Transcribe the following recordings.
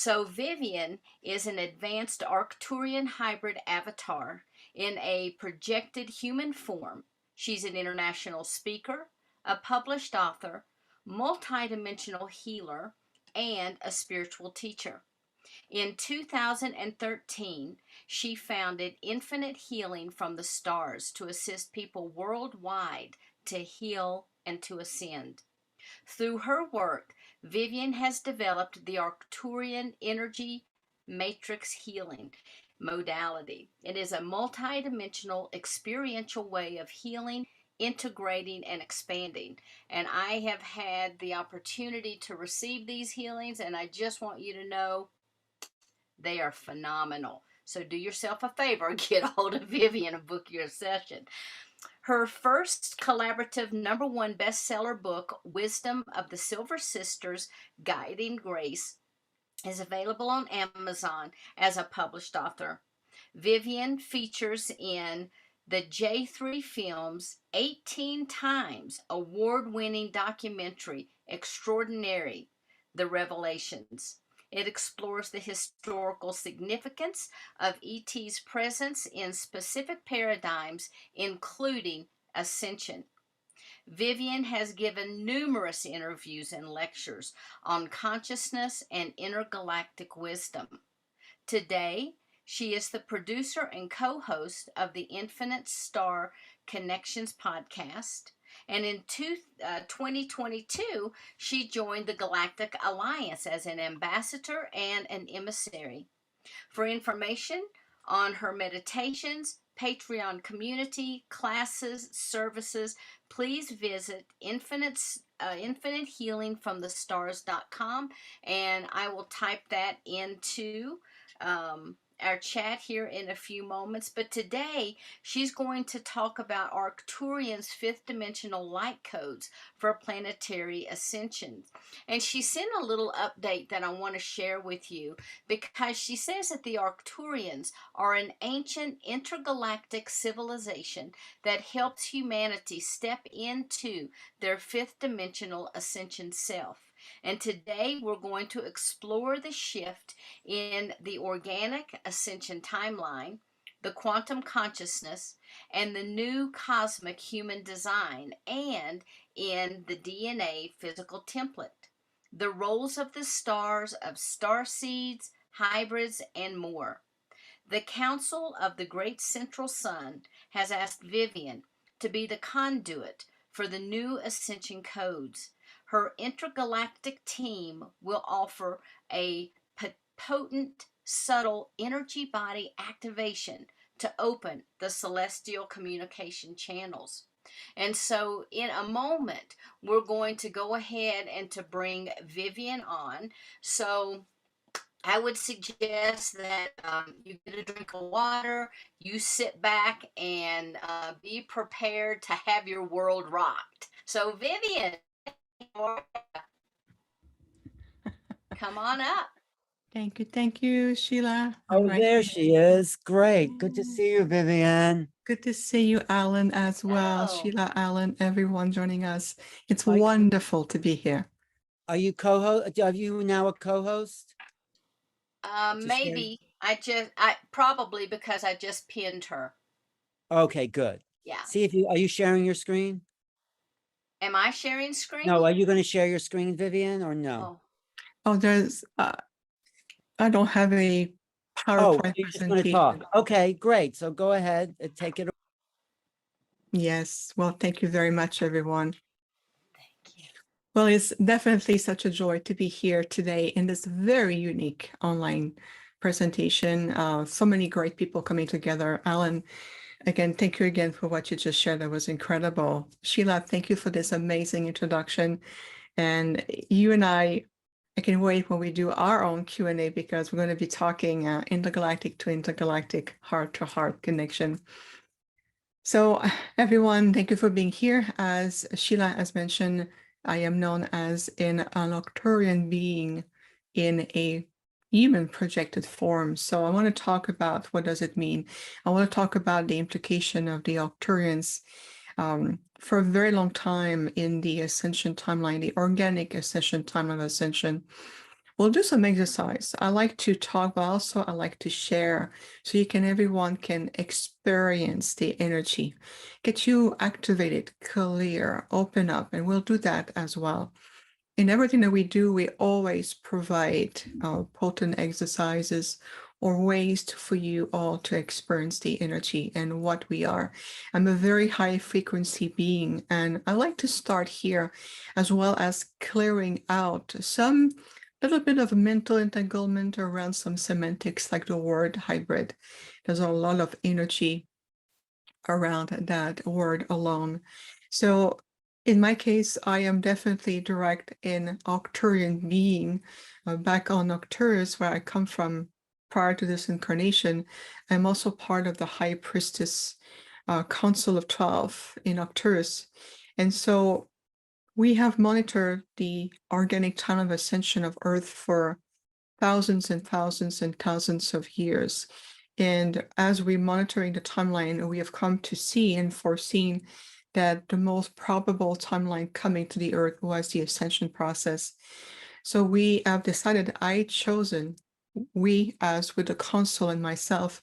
So Vivian is an advanced Arcturian hybrid avatar in a projected human form. She's an international speaker, a published author, multidimensional healer, and a spiritual teacher. In 2013, she founded Infinite Healing from the Stars to assist people worldwide to heal and to ascend. Through her work, Vivian has developed the Arcturian energy matrix healing modality. It is a multidimensional experiential way of healing, integrating, and expanding. And I have had the opportunity to receive these healings, and I just want you to know they are phenomenal. So do yourself a favor, get a hold of Vivian and book your session. Her first collaborative #1 bestseller book, Wisdom of the Silver Sisters Guiding Grace, is available on Amazon as a published author. Vivian features in the J3 Films 18 times award-winning documentary Extraordinary: The Revelations. It explores the historical significance of ET's presence in specific paradigms, including Ascension. Vivian has given numerous interviews and lectures on consciousness and intergalactic wisdom. Today, she is the producer and co host of the Infinite Star Connections podcast. And in 2022, she joined the Galactic Alliance as an ambassador and an emissary. For information on her meditations, Patreon community, classes, services, please visit infinitehealingfromthestars.com, and I will type that into our chat here in a few moments. But today she's going to talk about Arcturians' fifth dimensional light codes for planetary ascension. And she sent a little update that I want to share with you, because she says that the Arcturians are an ancient intergalactic civilization that helps humanity step into their fifth dimensional ascension self. And today we're going to explore the shift in the organic ascension timeline, the quantum consciousness, and the new cosmic human design, and in the DNA physical template, the roles of the stars, of starseeds, hybrids, and more. The Council of the Great Central Sun has asked Vivian to be the conduit for the new ascension codes. Her intergalactic team will offer a potent, subtle energy body activation to open the celestial communication channels. And so in a moment, we're going to go ahead and to bring Vivian on. So I would suggest that you get a drink of water, you sit back, and be prepared to have your world rocked. So Vivian, come on up. Thank you, Sheila. Oh, there she is. Great. Good to see you, Vivian. Good to see you, Alan, as well. Oh. Sheila, Alan, everyone joining us. It's Are you- wonderful to be here. Are you co-host? Are you now a co-host? Maybe I probably, because I just pinned her. Okay, good. Yeah. See if are you sharing your screen? Am I sharing screen? No, are you going to share your screen, Vivian, or no? Oh, there's, I don't have a PowerPoint you're just going to presentation. talk. Okay, great. So go ahead and take it. Yes. Well, thank you very much, everyone. Thank you. Well, it's definitely such a joy to be here today in this very unique online presentation. So many great people coming together. Alan, again, thank you again for what you just shared. That was incredible. Sheila, thank you for this amazing introduction. And you and I can wait when we do our own Q&A, because we're going to be talking intergalactic to intergalactic, heart-to-heart connection. So everyone, thank you for being here. As Sheila has mentioned, I am known as an Arcturian being in a human projected form. So I want to talk about what does it mean. I want to talk about the implication of the Arcturians. For a very long time in the Ascension timeline, the organic Ascension timeline of Ascension, we'll do some exercise. I like to talk, but also I like to share so everyone can experience the energy, get you activated, clear, open up, and we'll do that as well. In everything that we do, we always provide potent exercises or ways for you all to experience the energy and what we are. I'm a very high frequency being, and I like to start here as well as clearing out some little bit of mental entanglement around some semantics like the word hybrid. There's a lot of energy around that word alone. So in my case, I am definitely direct in Arcturian being. Back on Arcturus, where I come from prior to this incarnation, I'm also part of the High Priestess Council of 12 in Arcturus. And so we have monitored the organic time of ascension of Earth for thousands and thousands and thousands of years. And as we're monitoring the timeline, we have come to see and foreseen that the most probable timeline coming to the Earth was the ascension process. So we have decided, we as with the council and myself,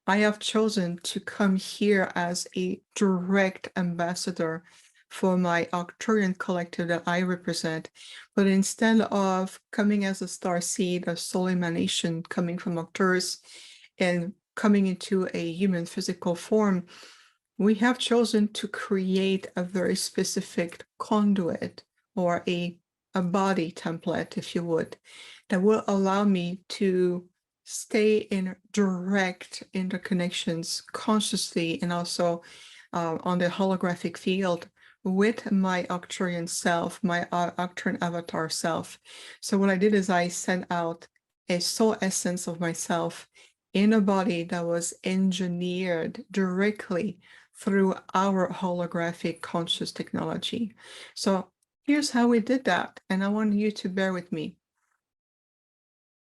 I have chosen to come here as a direct ambassador for my Arcturian collective that I represent. But instead of coming as a starseed, a soul emanation coming from Arcturus and coming into a human physical form, we have chosen to create a very specific conduit or a body template, if you would, that will allow me to stay in direct interconnections consciously and also on the holographic field with my Arcturian self, my Arcturian avatar self. So what I did is I sent out a soul essence of myself in a body that was engineered directly through our holographic conscious technology. So here's how we did that, and I want you to bear with me.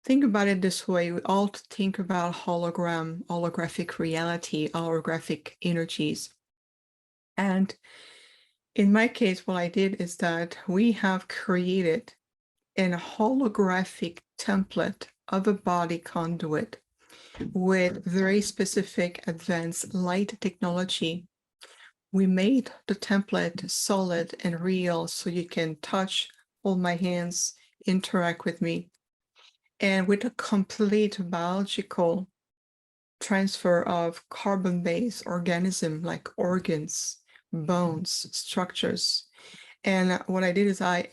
Think about it this way. We all think about holographic reality, holographic energies. And in my case, what I did is that we have created a holographic template of a body conduit with very specific advanced light technology. We made the template solid and real so you can touch, hold my hands, interact with me. And with a complete biological transfer of carbon-based organism like organs, bones, structures. And what I did is I,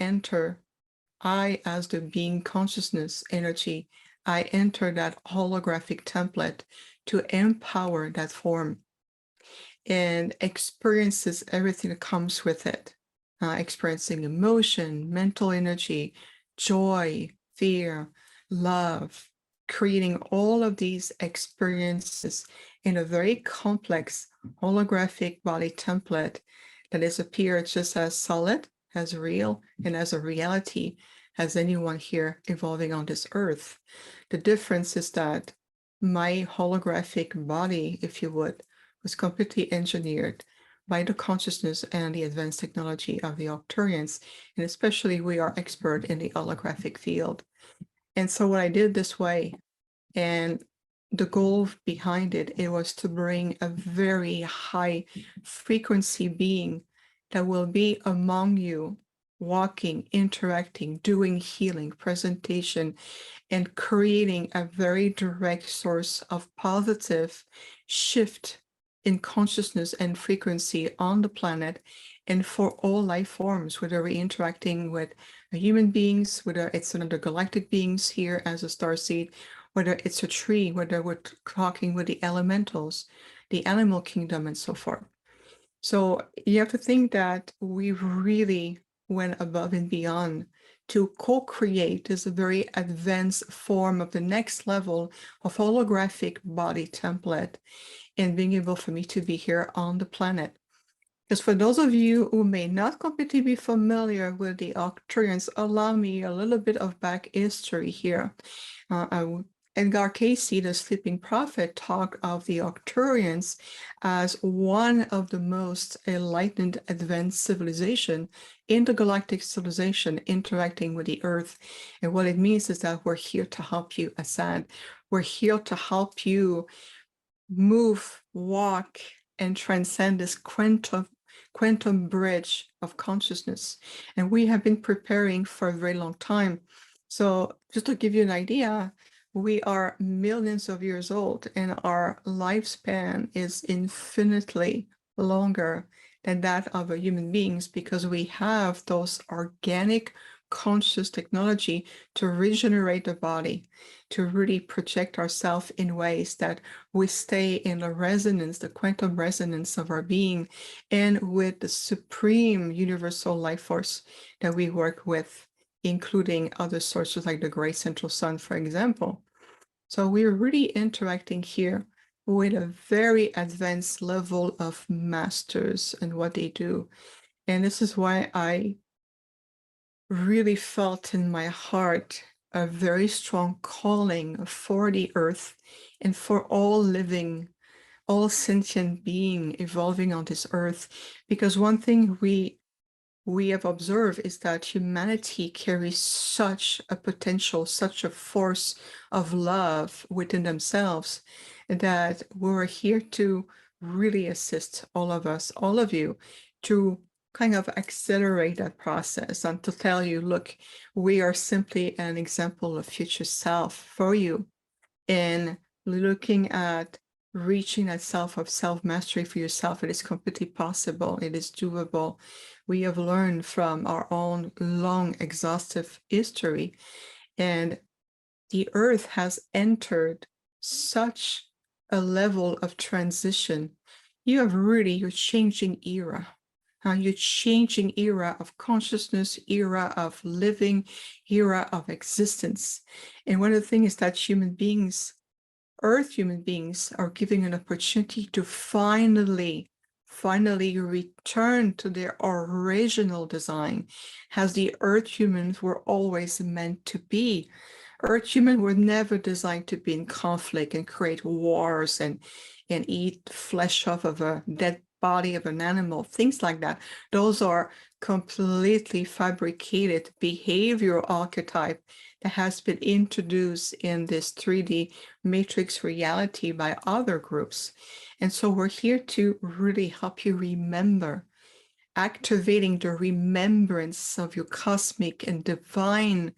as the being consciousness energy, I enter that holographic template to empower that form and experiences everything that comes with it, experiencing emotion, mental energy, joy, fear, love, creating all of these experiences in a very complex holographic body template that is appeared just as solid, as real, and as a reality as anyone here evolving on this earth. The difference is that my holographic body, if you would, was completely engineered by the consciousness and the advanced technology of the Arcturians, and especially we are expert in the holographic field. And so what I did this way, and the goal behind it, it was to bring a very high frequency being that will be among you, walking, interacting, doing healing, presentation, and creating a very direct source of positive shift in consciousness and frequency on the planet and for all life forms, whether we're interacting with human beings, whether it's another galactic beings here as a starseed, whether it's a tree, whether we're talking with the elementals, the animal kingdom, and so forth. So you have to think that we really went above and beyond to co-create this very advanced form of the next level of holographic body template and being able for me to be here on the planet. Because for those of you who may not completely be familiar with the Arcturians, allow me a little bit of back history here. Edgar Cayce, the sleeping prophet, talked of the Arcturians as one of the most enlightened advanced civilization, intergalactic civilization interacting with the Earth. And what it means is that we're here to help you, Assad. We're here to help you move, walk, and transcend this quantum bridge of consciousness. And we have been preparing for a very long time. So just to give you an idea, we are millions of years old and our lifespan is infinitely longer than that of a human beings because we have those organic conscious technology to regenerate the body, to really project ourselves in ways that we stay in the resonance, the quantum resonance of our being, and with the supreme universal life force that we work with, including other sources like the great central sun, for example. So we're really interacting here with a very advanced level of masters and what they do. And this is why I really felt in my heart a very strong calling for the earth and for all living, all sentient being evolving on this earth. Because one thing we have observed is that humanity carries such a potential, such a force of love within themselves, that we're here to really assist all of us, all of you, to kind of accelerate that process and to tell you, look, we are simply an example of future self for you. And looking at reaching that self-mastery for yourself, it is completely possible. It is doable. We have learned from our own long, exhaustive history, and the earth has entered such a level of transition. You're changing era. You're changing era of consciousness, era of living, era of existence. And one of the things is that human beings are given an opportunity to finally return to their original design, as the Earth humans were always meant to be. Earth humans were never designed to be in conflict and create wars and eat flesh off of a dead body of an animal, things like that. Those are completely fabricated behavioral archetype that has been introduced in this 3D matrix reality by other groups. And so we're here to really help you remember, activating the remembrance of your cosmic and divine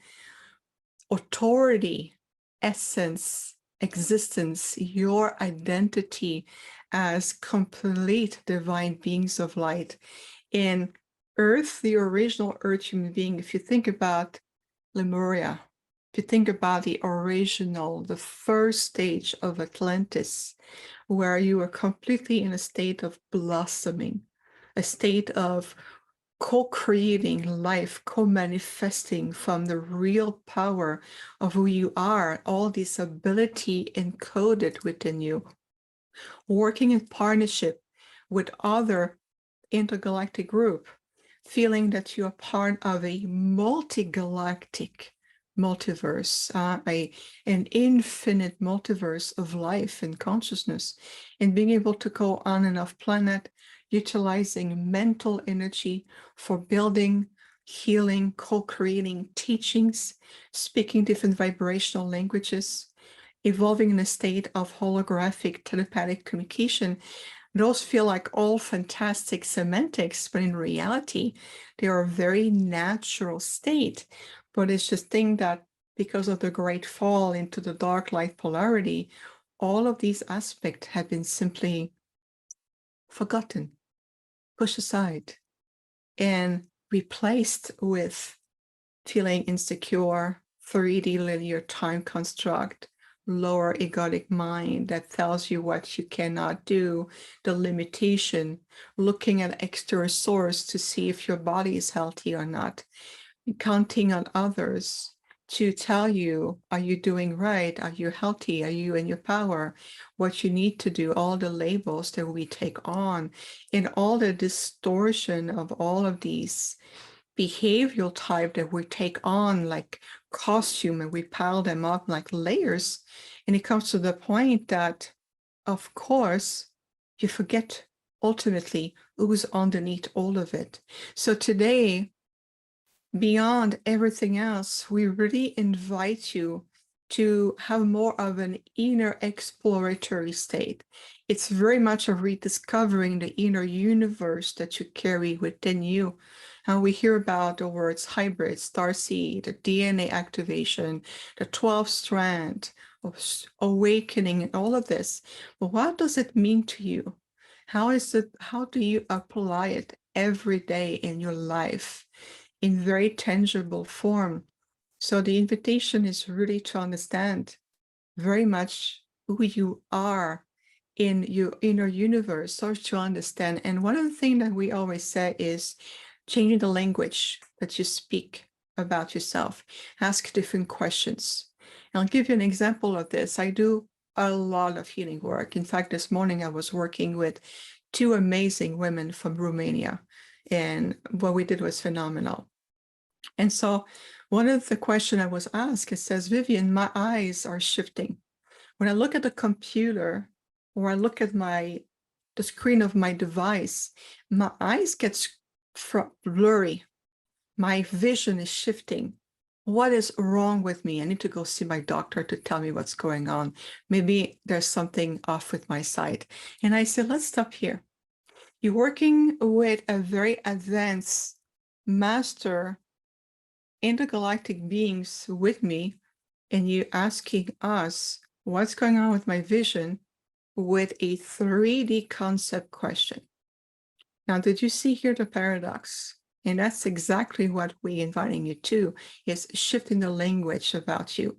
authority, essence, existence, your identity as complete divine beings of light. In Earth, the original Earth human being, if you think about Lemuria, if you think about the original, the first stage of Atlantis, where you were completely in a state of blossoming, a state of co-creating life, co-manifesting from the real power of who you are, all this ability encoded within you, working in partnership with other intergalactic group, feeling that you are part of a multi-galactic multiverse, an infinite multiverse of life and consciousness, and being able to go on and off planet, utilizing mental energy for building, healing, co-creating teachings, speaking different vibrational languages, evolving in a state of holographic telepathic communication. Those feel like all fantastic semantics, but in reality, they are a very natural state. But it's just thing that because of the great fall into the dark light polarity, all of these aspects have been simply forgotten, pushed aside, and replaced with feeling insecure, 3D linear time construct, lower egotic mind that tells you what you cannot do, the limitation, looking at external source to see if your body is healthy or not, counting on others to tell you, are you doing right? Are you healthy? Are you in your power? What you need to do, all the labels that we take on, and all the distortion of all of these behavioral type that we take on like costume and we pile them up like layers. And it comes to the point that, of course, you forget ultimately who's underneath all of it. So today, beyond everything else, we really invite you to have more of an inner exploratory state. It's very much a rediscovering the inner universe that you carry within you. And we hear about the words hybrid, starseed, the DNA activation, the 12th strand of awakening, and all of this. But what does it mean to you? How do you apply it every day in your life in very tangible form? So the invitation is really to understand very much who you are in your inner universe, so to understand. And one of the things that we always say is changing the language that you speak about yourself. Ask different questions. And I'll give you an example of this. I do a lot of healing work. In fact, this morning I was working with two amazing women from Romania, and what we did was phenomenal. And so one of the questions I was asked, it says, Vivian, my eyes are shifting. When I look at the computer or I look at the screen of my device, my eyes get blurry. My vision is shifting. What is wrong with me? I need to go see my doctor to tell me what's going on. Maybe there's something off with my sight. And I said, let's stop here. You're working with a very advanced master intergalactic beings with me, and you asking us what's going on with my vision with a 3D concept question. Now, did you see here the paradox? And that's exactly what we're inviting you to, is shifting the language about you.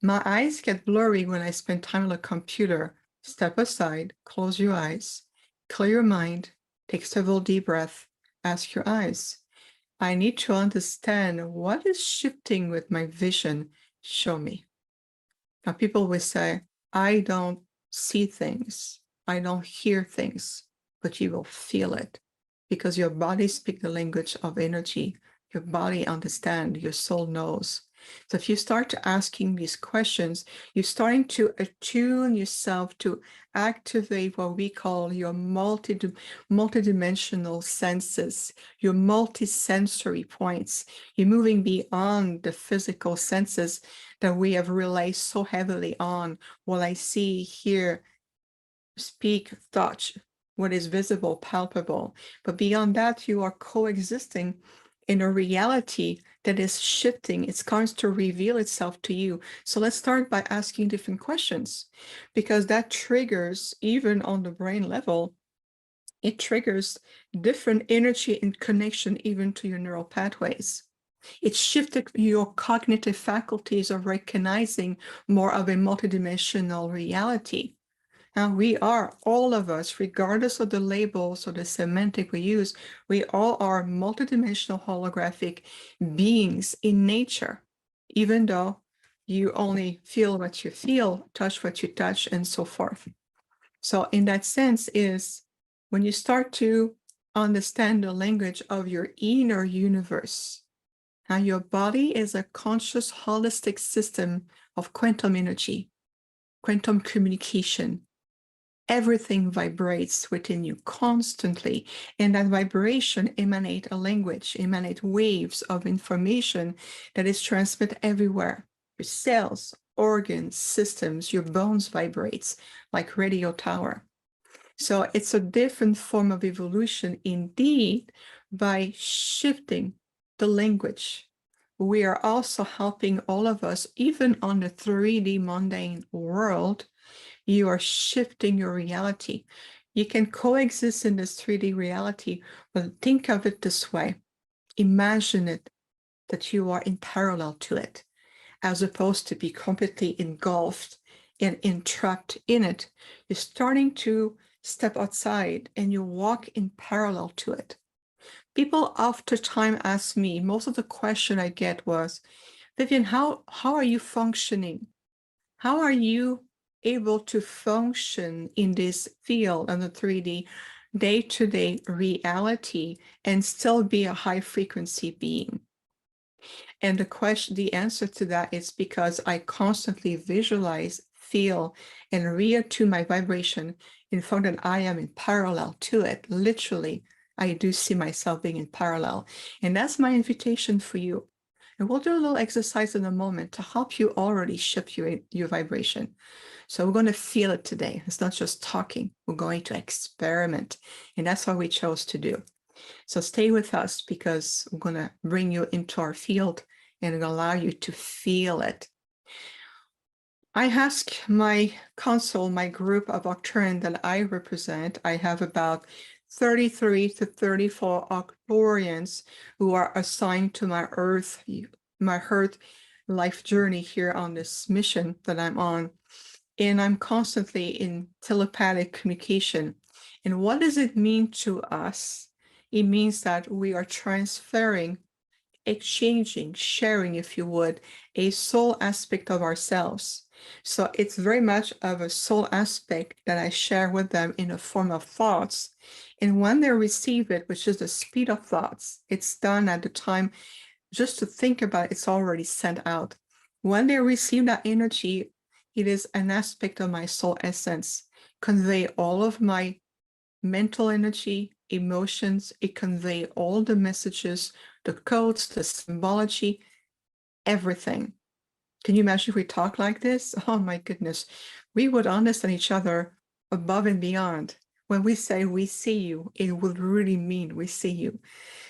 My eyes get blurry when I spend time on a computer. Step aside, close your eyes, clear your mind, take several deep breaths, ask your eyes. I need to understand what is shifting with my vision. Show me. Now, people will say, I don't see things, I don't hear things, but you will feel it because your body speaks the language of energy. Your body understands, your soul knows. So if you start asking these questions, you're starting to attune yourself to activate what we call your multidimensional senses, your multisensory points. You're moving beyond the physical senses that we have relied so heavily on. What I see, hear, speak, touch, what is visible, palpable. But beyond that, you are coexisting in a reality that is shifting. It's going to reveal itself to you. So let's start by asking different questions, because that triggers, even on the brain level, it triggers different energy and connection even to your neural pathways. It shifted your cognitive faculties of recognizing more of a multidimensional reality. And we are, all of us, regardless of the labels or the semantic we use, we all are multidimensional holographic beings in nature, even though you only feel what you feel, touch what you touch, and so forth. So in that sense is when you start to understand the language of your inner universe, how your body is a conscious holistic system of quantum energy, quantum communication. Everything vibrates within you constantly, and that vibration emanates a language, emanates waves of information that is transmitted everywhere. Your cells, organs, systems, your bones vibrates like radio tower. So it's a different form of evolution indeed. By shifting the language, we are also helping all of us, even on the 3D mundane world. You are shifting your reality. You can coexist in this 3D reality, but think of it this way. Imagine it that you are in parallel to it, as opposed to be completely engulfed and entrapped in it. You're starting to step outside and you walk in parallel to it. People after time ask me, most of the question I get was, Vivian, how are you functioning? How are you able to function in this field on the 3D day-to-day reality and still be a high frequency being? And the answer to that is because I constantly visualize, feel, and reattune my vibration in front that I am in parallel to it. Literally, I do see myself being in parallel. And that's my invitation for you. And we'll do a little exercise in a moment to help you already shift your vibration. So we're going to feel it today. It's not just talking. We're going to experiment. And that's what we chose to do. So stay with us because we're going to bring you into our field and allow you to feel it. I ask my council, my group of Arcturian that I represent, I have about 33 to 34 Arcturians who are assigned to my Earth life journey here on this mission that I'm on. And I'm constantly in telepathic communication. And what does it mean to us? It means that we are transferring, exchanging, sharing, if you would, a soul aspect of ourselves. So it's very much of a soul aspect that I share with them in a form of thoughts. And when they receive it, which is the speed of thoughts, it's done at the time just to think about it, it's already sent out. When they receive that energy, it is an aspect of my soul essence, convey all of my mental energy, emotions, it convey all the messages, the codes, the symbology, everything. Can you imagine if we talk like this? Oh my goodness, we would understand each other above and beyond. When we say we see you, it would really mean we see you.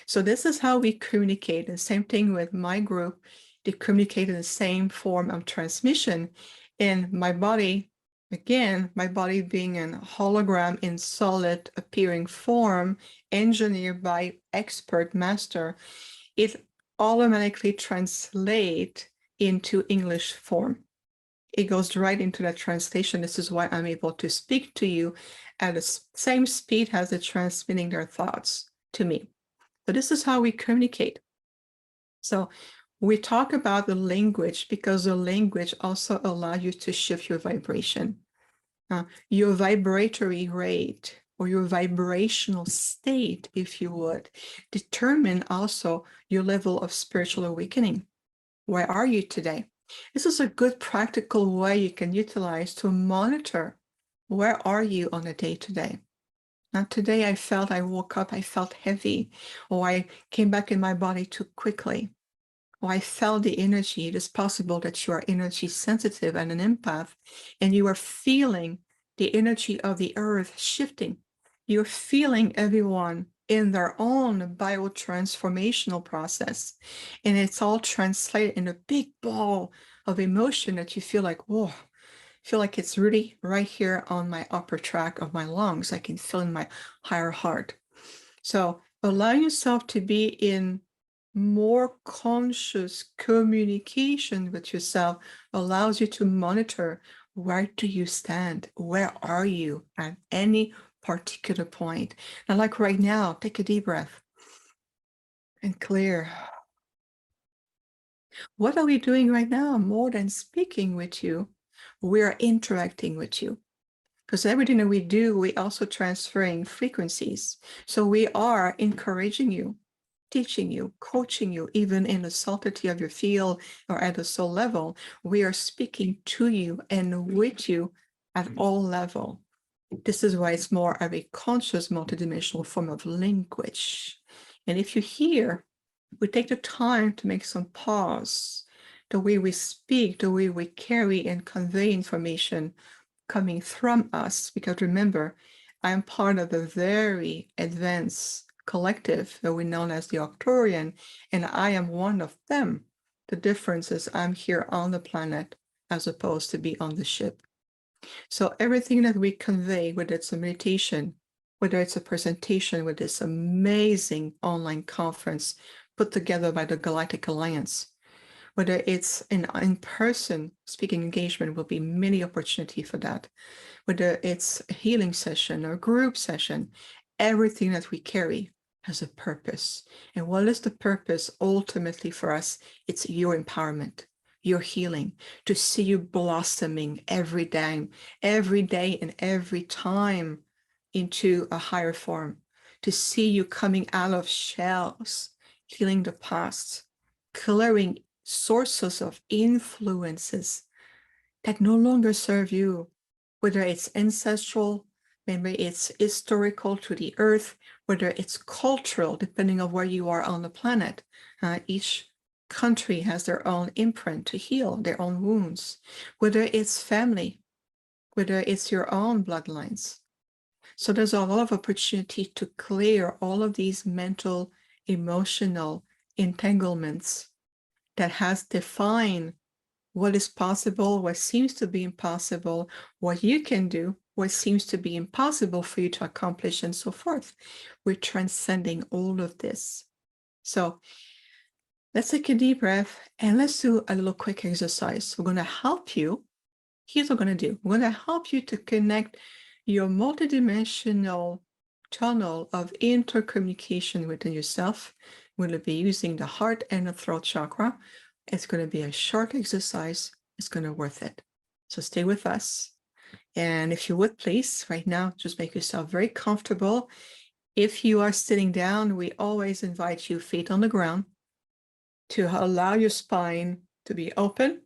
So this is how we communicate. The same thing with my group. They communicate in the same form of transmission. And my body, again, my body being a hologram in solid appearing form, engineered by expert master, it automatically translates into English form. It goes right into that translation. This is why I'm able to speak to you at the same speed as they're transmitting their thoughts to me. So this is how we communicate. So we talk about the language because the language also allows you to shift your vibration. Your vibratory rate or your vibrational state, if you would, determine also your level of spiritual awakening. Where are you today? This is a good practical way you can utilize to monitor where are you on a day-to-day. Now today I woke up, I felt heavy, or I came back in my body too quickly, or I felt the energy. It is possible that you are energy sensitive and an empath, and you are feeling the energy of the earth shifting. You're feeling everyone in their own biotransformational process, and it's all translated in a big ball of emotion that you feel like, whoa, feel like it's really right here on my upper track of my lungs. I can feel in my higher heart. So allow yourself to be in more conscious communication with yourself allows you to monitor where do you stand? Where are you at any particular point? Now, like right now, take a deep breath and clear. What are we doing right now? More than speaking with you, we're interacting with you. Because everything that we do, we also transferring frequencies. So we are encouraging you, teaching you, coaching you, even in the subtlety of your field or at the soul level. We are speaking to you and with you at all level. This is why it's more of a conscious multidimensional form of language. And if you hear, we take the time to make some pause. The way we speak, the way we carry and convey information coming from us, because remember, I'm part of a very advanced collective that we know as the Arcturian, and I am one of them. The difference is I'm here on the planet as opposed to be on the ship. So everything that we convey, whether it's a meditation, whether it's a presentation with this amazing online conference put together by the Galactic Alliance, whether it's an in-person speaking engagement, will be many opportunity for that. Whether it's a healing session or group session, everything that we carry has a purpose. And what is the purpose ultimately for us? It's your empowerment, your healing, to see you blossoming every day and every time into a higher form, to see you coming out of shells, healing the past, clearing sources of influences that no longer serve you, whether it's ancestral, maybe it's historical to the earth, whether it's cultural, depending on where you are on the planet. Each country has their own imprint to heal their own wounds, whether it's family, whether it's your own bloodlines. So there's a lot of opportunity to clear all of these mental, emotional entanglements that has defined what is possible, what seems to be impossible, what you can do, what seems to be impossible for you to accomplish, and so forth. We're transcending all of this. So let's take a deep breath and let's do a little quick exercise. We're going to help you. Here's what we're going to do. We're going to help you to connect your multidimensional tunnel of intercommunication within yourself. We're going to be using the heart and the throat chakra. It's going to be a short exercise. It's going to be worth it. So stay with us. And if you would, please, right now, just make yourself very comfortable. If you are sitting down, we always invite you feet on the ground to allow your spine to be open,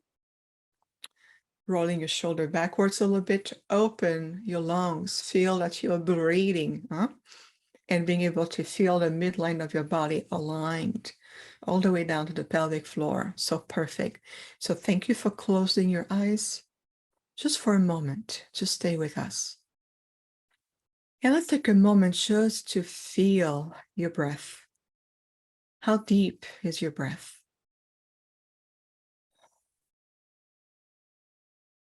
rolling your shoulder backwards a little bit, open your lungs, feel that you're breathing, and being able to feel the midline of your body aligned all the way down to the pelvic floor. So perfect. So thank you for closing your eyes just for a moment. Just stay with us. And let's take a moment just to feel your breath. How deep is your breath?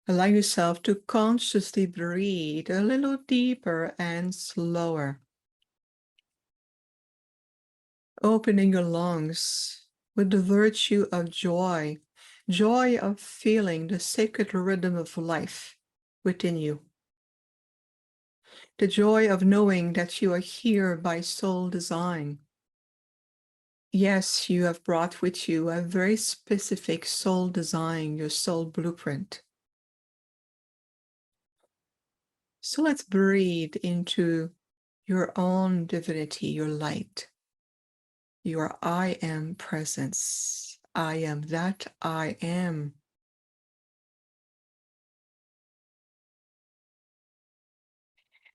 Allow yourself to consciously breathe a little deeper and slower. Opening your lungs with the virtue of joy, joy of feeling the sacred rhythm of life within you. The joy of knowing that you are here by soul design. Yes, you have brought with you a very specific soul design, your soul blueprint. So let's breathe into your own divinity, your light, your I am presence. I am that I am.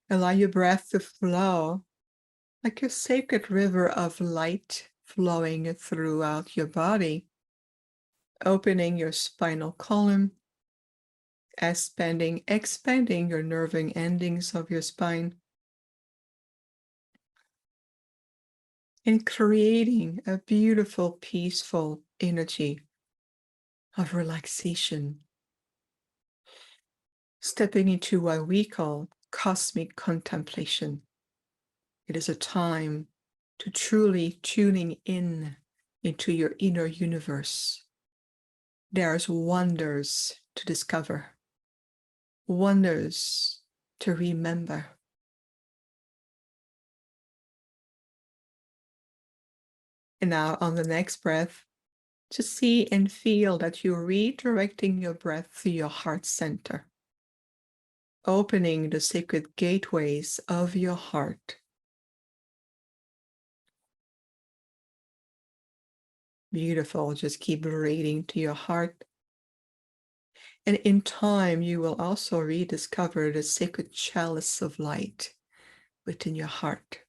Allow your breath to flow like a sacred river of light flowing throughout your body, opening your spinal column, expanding your nerving endings of your spine, and creating a beautiful, peaceful energy of relaxation, stepping into what we call cosmic contemplation. It is a time to truly tuning in into your inner universe. There's wonders to discover, wonders to remember. And now on the next breath, to see and feel that you're redirecting your breath to your heart center, opening the sacred gateways of your heart. Beautiful. Just keep breathing to your heart. And in time, you will also rediscover the sacred chalice of light within your heart.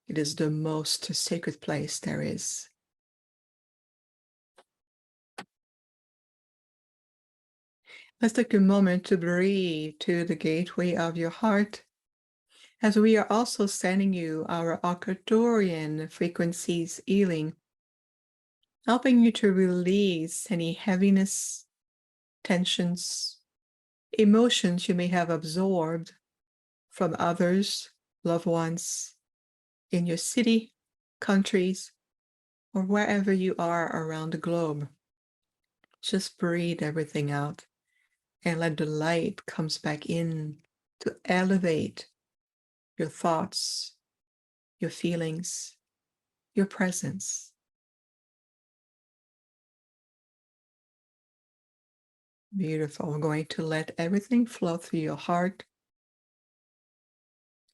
It is the most sacred place there is. Let's take a moment to breathe to the gateway of your heart, as we are also sending you our Arcturian frequencies healing, helping you to release any heaviness, tensions, emotions you may have absorbed from others, loved ones, in your city, countries, or wherever you are around the globe. Just breathe everything out and let the light comes back in to elevate your thoughts, your feelings, your presence. Beautiful. We're going to let everything flow through your heart.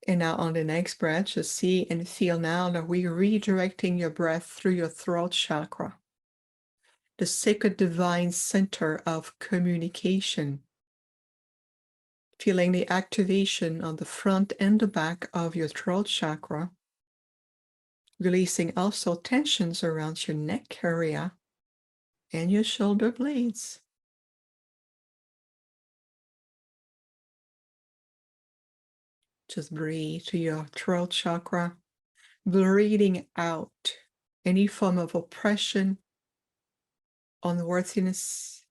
And now on the next breath, just see and feel now that we're redirecting your breath through your throat chakra, the sacred divine center of communication. Feeling the activation on the front and the back of your throat chakra, releasing also tensions around your neck area and your shoulder blades. Just breathe to your throat chakra, breathing out any form of oppression, unworthiness,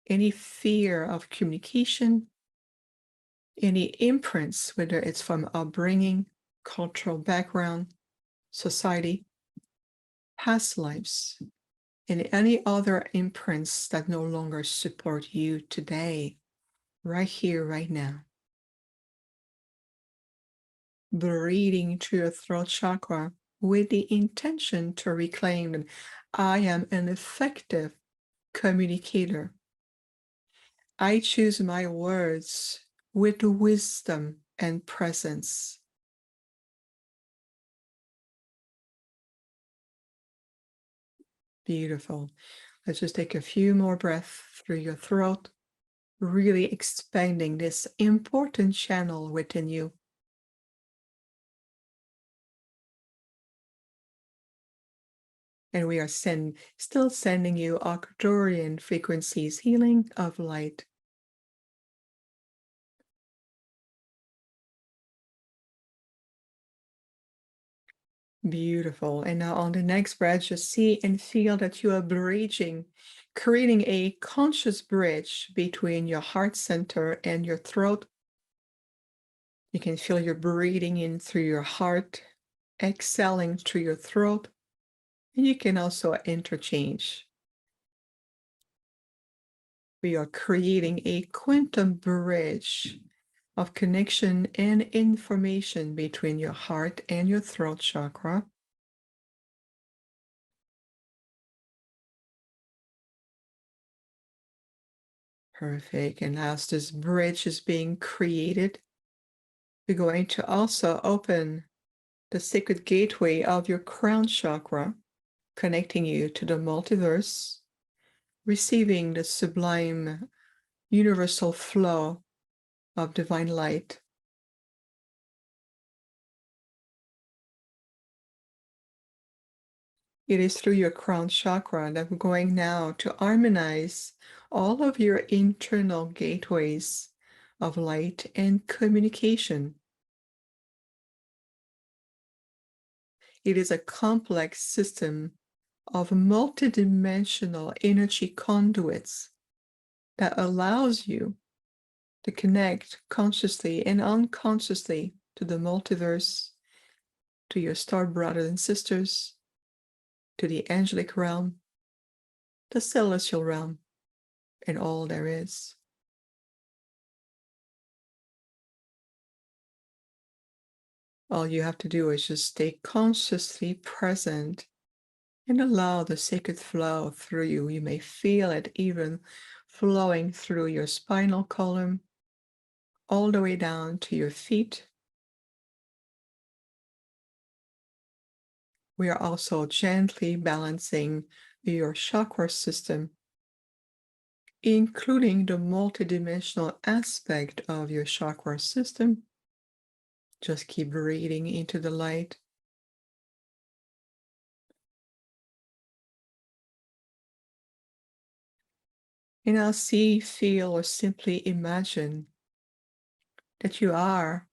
any fear of communication, any imprints, whether it's from upbringing, cultural background, society, past lives, and any other imprints that no longer support you today, right here, right now. Breathing through your throat chakra with the intention to reclaim that I am an effective communicator. I choose my words with wisdom and presence. Beautiful. Let's just take a few more breaths through your throat, really expanding this important channel within you. And we are still sending you Arcturian frequencies, healing of light. Beautiful. And now on the next breath, just see and feel that you are bridging, creating a conscious bridge between your heart center and your throat. You can feel your breathing in through your heart, exhaling through your throat. And you can also interchange. We are creating a quantum bridge of connection and information between your heart and your throat chakra. Perfect. And as this bridge is being created, we're going to also open the sacred gateway of your crown chakra, connecting you to the multiverse, receiving the sublime universal flow of divine light. It is through your crown chakra that we're going now to harmonize all of your internal gateways of light and communication. It is a complex system of multidimensional energy conduits that allows you to connect consciously and unconsciously to the multiverse, to your star brothers and sisters, to the angelic realm, the celestial realm, and all there is. All you have to do is just stay consciously present and allow the sacred flow through you. You may feel it even flowing through your spinal column, all the way down to your feet. We are also gently balancing your chakra system, including the multidimensional aspect of your chakra system. Just keep breathing into the light. And now see, feel, or simply imagine that you are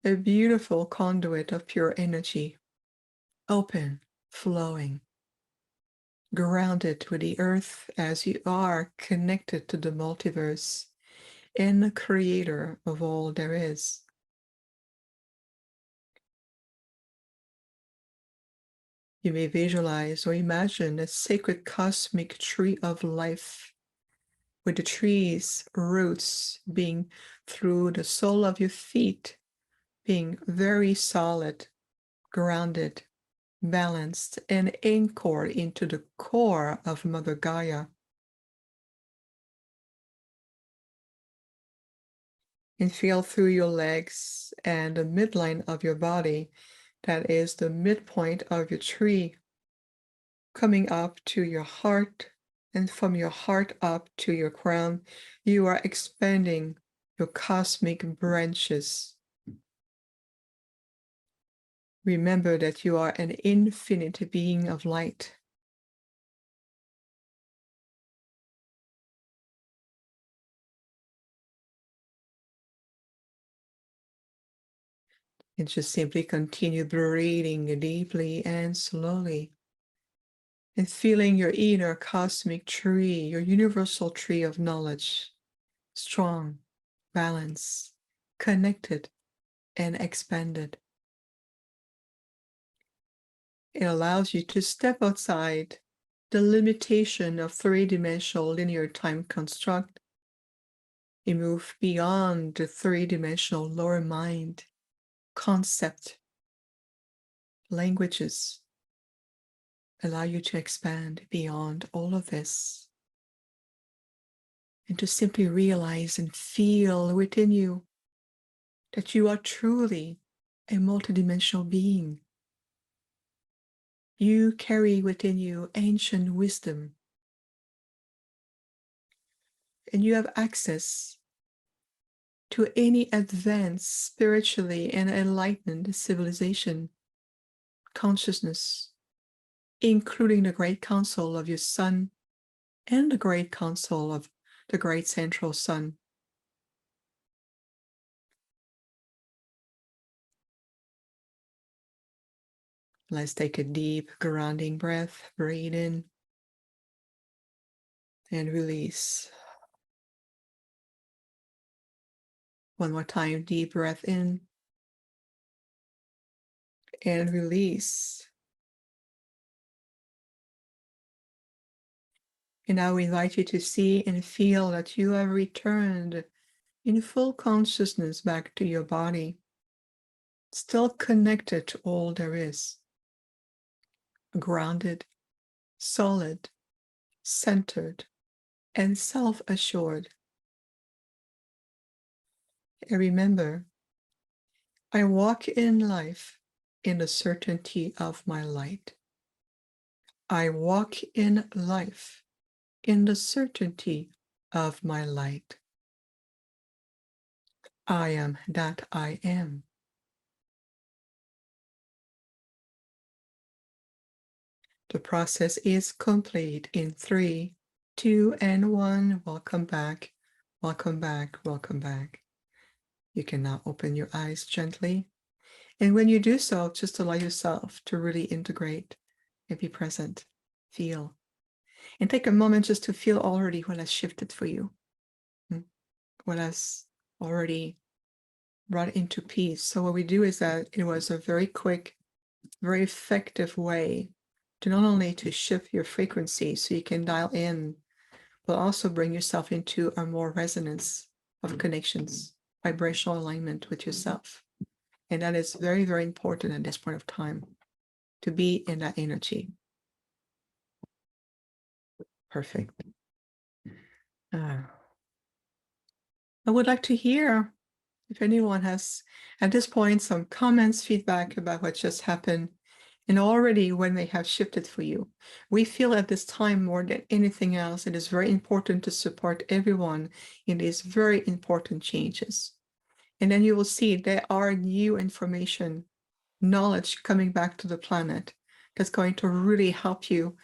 a beautiful conduit of pure energy, open, flowing, grounded with the earth as you are connected to the multiverse and the creator of all there is. You may visualize or imagine a sacred cosmic tree of life, with the tree's roots being through the sole of your feet, being very solid, grounded, balanced, and anchored into the core of Mother Gaia. And feel through your legs and the midline of your body. That is the midpoint of your tree, coming up to your heart, and from your heart up to your crown, you are expanding your cosmic branches. Remember that you are an infinite being of light. And just simply continue breathing deeply and slowly. And feeling your inner cosmic tree, your universal tree of knowledge, strong, balanced, connected, and expanded. It allows you to step outside the limitation of three-dimensional linear time construct. You move beyond the three-dimensional lower mind, concept, languages. Allow you to expand beyond all of this. And to simply realize and feel within you that you are truly a multidimensional being. You carry within you ancient wisdom. And you have access to any advanced spiritually and enlightened civilization, consciousness, including the great council of your sun and the great council of the great central sun. Let's take a deep grounding breath. Breathe in and release. One more time, deep breath in and release. And now we invite you to see and feel that you have returned in full consciousness back to your body, still connected to all there is, grounded, solid, centered, and self-assured. And remember, I walk in life in the certainty of my light. I walk in life in the certainty of my light. I am that I am. The process is complete in 3, 2, and 1. Welcome back, welcome back, welcome back. You can now open your eyes gently. And when you do so, just allow yourself to really integrate and be present, feel. And take a moment just to feel already what has shifted for you, what has already brought into peace. So what we do is that it was a very quick, very effective way to not only to shift your frequency so you can dial in, but also bring yourself into a more resonance of connections, vibrational alignment with yourself. And that is very, very important at this point of time, to be in that energy. Perfect. I would like to hear if anyone has, at this point, some comments, feedback about what just happened, and already when they have shifted for you. We feel at this time more than anything else, it is very important to support everyone in these very important changes. And then you will see there are new information, knowledge coming back to the planet that's going to really help you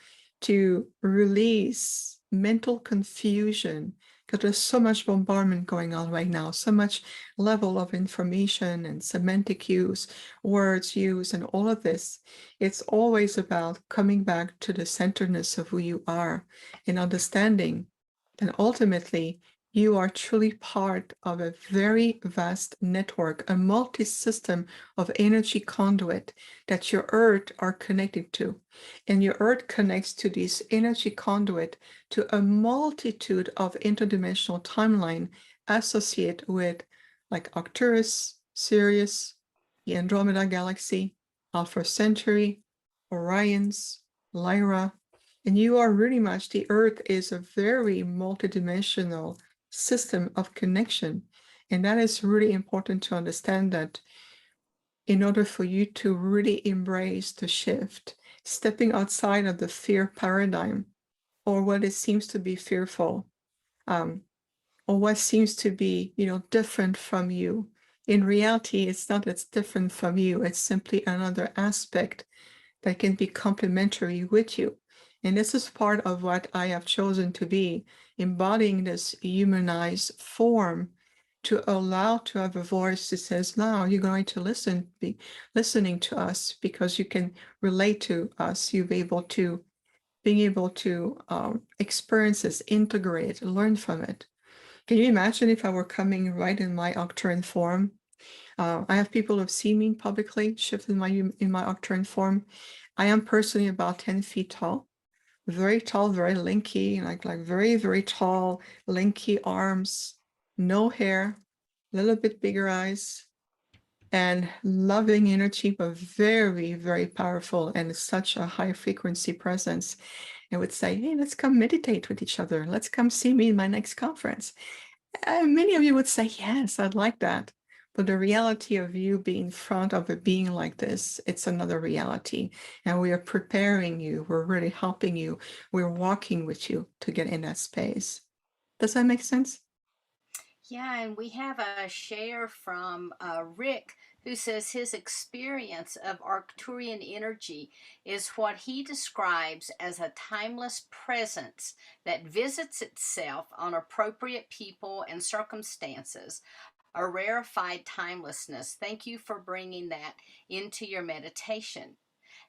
to release mental confusion, because there's so much bombardment going on right now, so much level of information and semantic use, words use, and all of this. It's always about coming back to the centeredness of who you are and understanding. And ultimately, you are truly part of a very vast network, a multi-system of energy conduit that your earth are connected to. And your earth connects to this energy conduit to a multitude of interdimensional timeline associated with like Arcturus, Sirius, the Andromeda Galaxy, Alpha Centauri, Orions, Lyra. And you are really much, the earth is a very multidimensional system of connection. And that is really important to understand, that in order for you to really embrace the shift, stepping outside of the fear paradigm, or what it seems to be fearful, or what seems to be, different from you. In reality, it's not that's different from you. It's simply another aspect that can be complementary with you. And this is part of what I have chosen to be, embodying this humanized form to allow to have a voice that says, now you're going to be listening to us because you can relate to us. Being able to experience this, integrate, learn from it. Can you imagine if I were coming right in my Arcturian form? I have people who have seen me publicly shift in my Arcturian form. I am personally about 10 feet tall, very lanky, like very, very tall, lanky arms, no hair, a little bit bigger eyes, and loving energy, but very, very powerful and such a high frequency presence. I would say, hey, let's come meditate with each other. Let's come see me in my next conference. Many of you would say, yes, I'd like that. But the reality of you being in front of a being like this, it's another reality. And we are preparing you. We're really helping you. We're walking with you to get in that space. Does that make sense? Yeah, and we have a share from Rick, who says his experience of Arcturian energy is what he describes as a timeless presence that visits itself on appropriate people and circumstances, a rarefied timelessness. Thank you for bringing that into your meditation.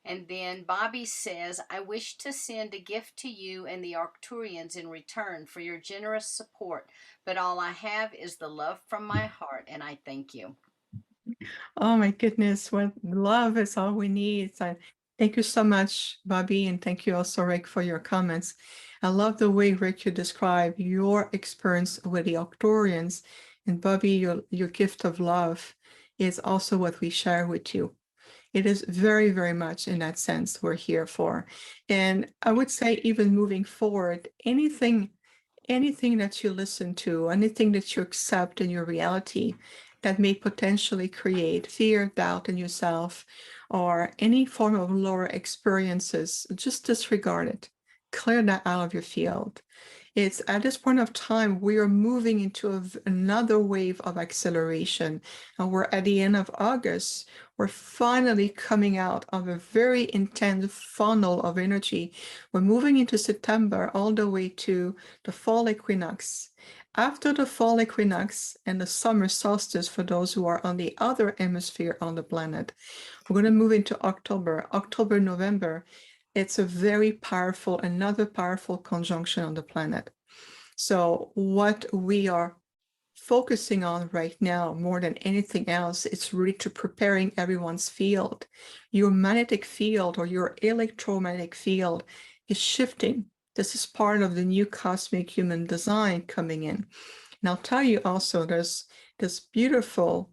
And then Bobby says, I wish to send a gift to you and the Arcturians in return for your generous support, but all I have is the love from my heart, and I thank you. Oh my goodness, what love is all we need. So thank you so much, Bobby, and thank you also, Rick, for your comments. I love the way, Rick, you describe your experience with the Arcturians, and Bobby, your gift of love is also what we share with you. It is very, very much in that sense we're here for. And I would say even moving forward, anything that you listen to, anything that you accept in your reality that may potentially create fear, doubt in yourself, or any form of lower experiences, just disregard it. Clear that out of your field. It's at this point of time, we are moving into another wave of acceleration. And we're at the end of August. We're finally coming out of a very intense funnel of energy. We're moving into September all the way to the fall equinox. After the fall equinox and the summer solstice, for those who are on the other hemisphere on the planet, we're going to move into October, November. It's a very powerful, another powerful conjunction on the planet. So what we are focusing on right now, more than anything else, it's really to preparing everyone's field. Your magnetic field or your electromagnetic field is shifting. This is part of the new cosmic human design coming in. And I'll tell you also, there's this beautiful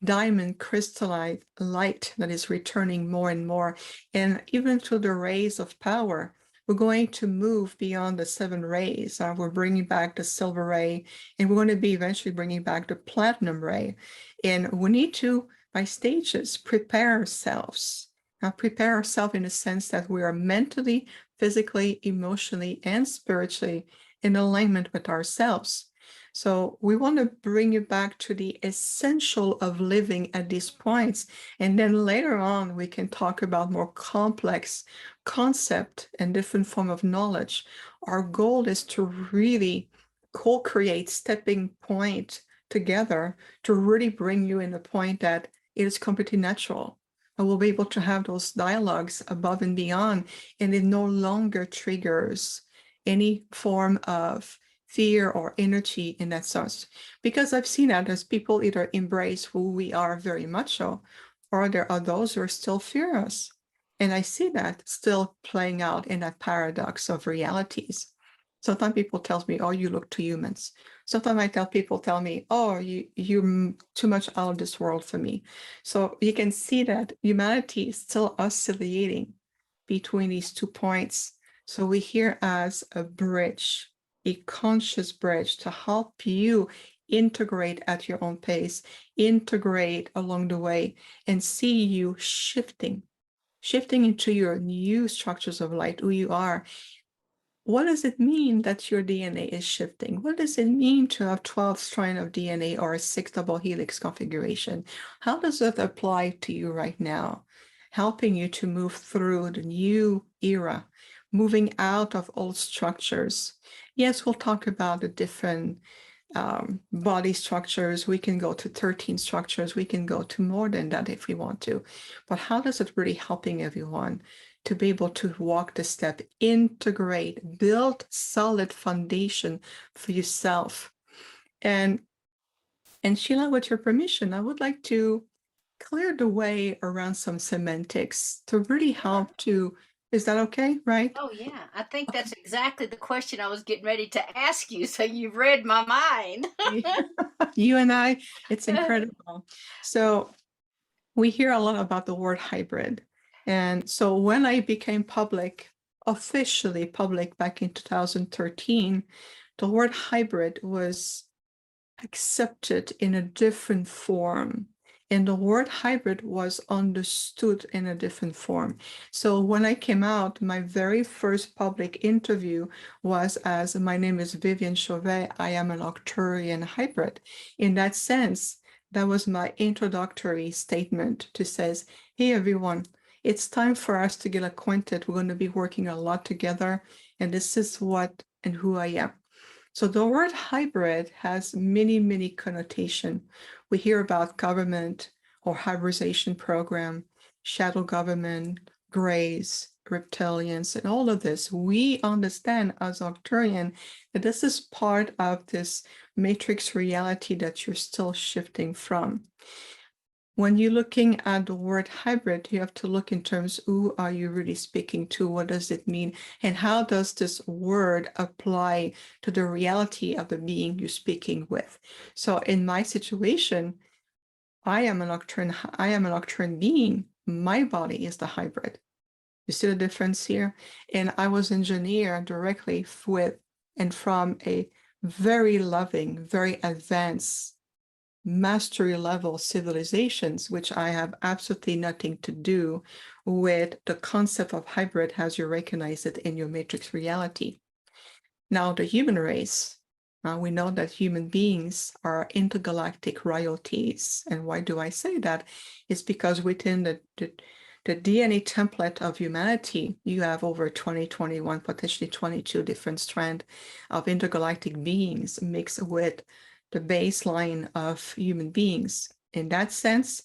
diamond crystallite light that is returning more and more. And even through the rays of power, we're going to move beyond the 7 rays. We're bringing back the silver ray, and we're going to be eventually bringing back the platinum ray. And we need to, by stages, prepare ourselves. Prepare ourselves in the sense that we are mentally, physically, emotionally, and spiritually in alignment with ourselves. So we want to bring you back to the essential of living at these points. And then later on, we can talk about more complex concept and different form of knowledge. Our goal is to really co-create stepping point together to really bring you in the point that it is completely natural. And we'll be able to have those dialogues above and beyond, and it no longer triggers any form of fear or energy in that sense. Because I've seen that as people either embrace who we are very much so, or there are those who are still fear us. And I see that still playing out in that paradox of realities. Sometimes people tell me, oh, you look too humans. Sometimes people tell me, oh, you're too much out of this world for me. So you can see that humanity is still oscillating between these 2 points. So we're here as a bridge, a conscious bridge to help you integrate at your own pace, integrate along the way, and see you shifting into your new structures of light, who you are. What does it mean that your DNA is shifting? What does it mean to have 12 strand of DNA or a 6 double helix configuration? How does it apply to you right now? Helping you to move through the new era, moving out of old structures. Yes, we'll talk about the different body structures. We can go to 13 structures. We can go to more than that if we want to. But how does it really helping everyone to be able to walk the step, integrate, build solid foundation for yourself? And Sheila, with your permission, I would like to clear the way around some semantics to really help to, is that okay, right? Oh, yeah. I think that's exactly the question I was getting ready to ask you. So you've read my mind. You and I, it's incredible. So we hear a lot about the word hybrid. And so when I became public, officially public back in 2013, the word hybrid was accepted in a different form. And the word hybrid was understood in a different form. So when I came out, my very first public interview was as, my name is Viviane Chauvet, I am an Arcturian hybrid. In that sense, that was my introductory statement to says, hey everyone, it's time for us to get acquainted. We're going to be working a lot together, and this is what and who I am. So the word hybrid has many, many connotations. We hear about government or hybridization program, shadow government, grays, reptilians, and all of this. We understand as Arcturian that this is part of this matrix reality that you're still shifting from. When you're looking at the word hybrid, you have to look in terms, who are you really speaking to? What does it mean? And how does this word apply to the reality of the being you're speaking with? So in my situation, I am an Arcturian being. My body is the hybrid. You see the difference here? And I was engineered directly with and from a very loving, very advanced mastery level civilizations, which I have absolutely nothing to do with the concept of hybrid as you recognize it in your matrix reality. Now, the human race, we know that human beings are intergalactic royalties. And why do I say that? It's because within the DNA template of humanity, you have over 20, 21, potentially 22 different strands of intergalactic beings mixed with the baseline of human beings. In that sense,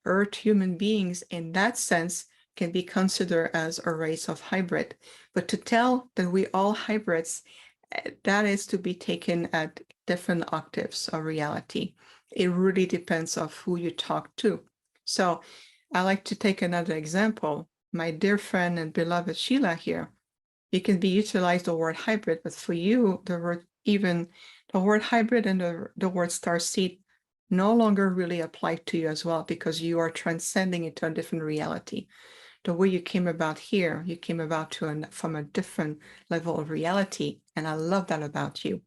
Earth human beings, in that sense, can be considered as a race of hybrid. But to tell that we all hybrids, that is to be taken at different octaves of reality. It really depends of who you talk to. So I like to take another example. My dear friend and beloved Sheila here, you can be utilized the word hybrid, but for you, the word hybrid and the word starseed no longer really apply to you as well, because you are transcending into a different reality. The way you came about here, you came about from a different level of reality. And I love that about you.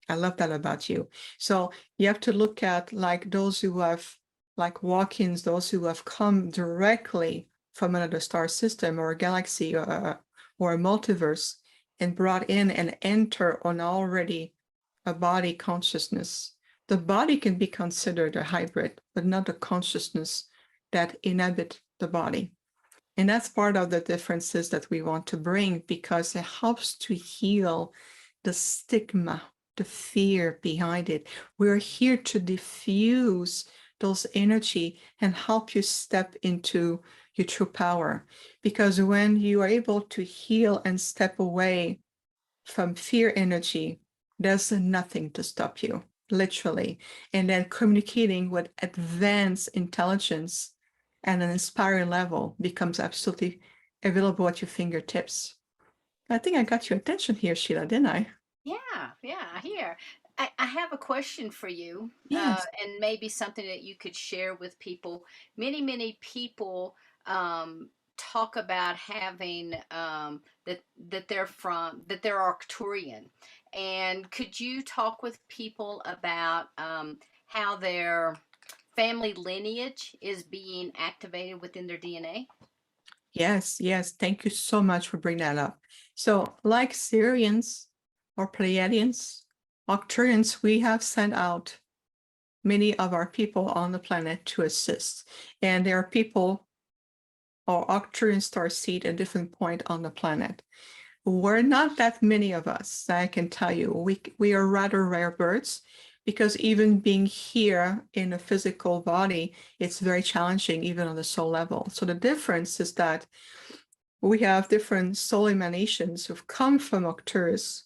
I love that about you. So you have to look at like those who have like walk-ins, those who have come directly from another star system or a galaxy or a multiverse and brought in and enter on already a body consciousness. The body can be considered a hybrid, but not the consciousness that inhabit the body. And that's part of the differences that we want to bring, because it helps to heal the stigma, the fear behind it. We're here to diffuse those energy and help you step into your true power. Because when you are able to heal and step away from fear energy, there's nothing to stop you, literally. And then communicating with advanced intelligence at an inspiring level becomes absolutely available at your fingertips. I think I got your attention here, Sheila, didn't I? Yeah, here. I have a question for you, Yes. and maybe something that you could share with people. Many people talk about having that they're Arcturian, and could you talk with people about how their family lineage is being activated within their DNA? Yes, yes. Thank you so much for bringing that up. So, like Syrians or Pleiadians, Arcturians, we have sent out many of our people on the planet to assist. And there are people or Arcturian starseed at different point on the planet. We're not that many of us, I can tell you. We are rather rare birds because even being here in a physical body, it's very challenging even on the soul level. So the difference is that we have different soul emanations who've come from Arcturus,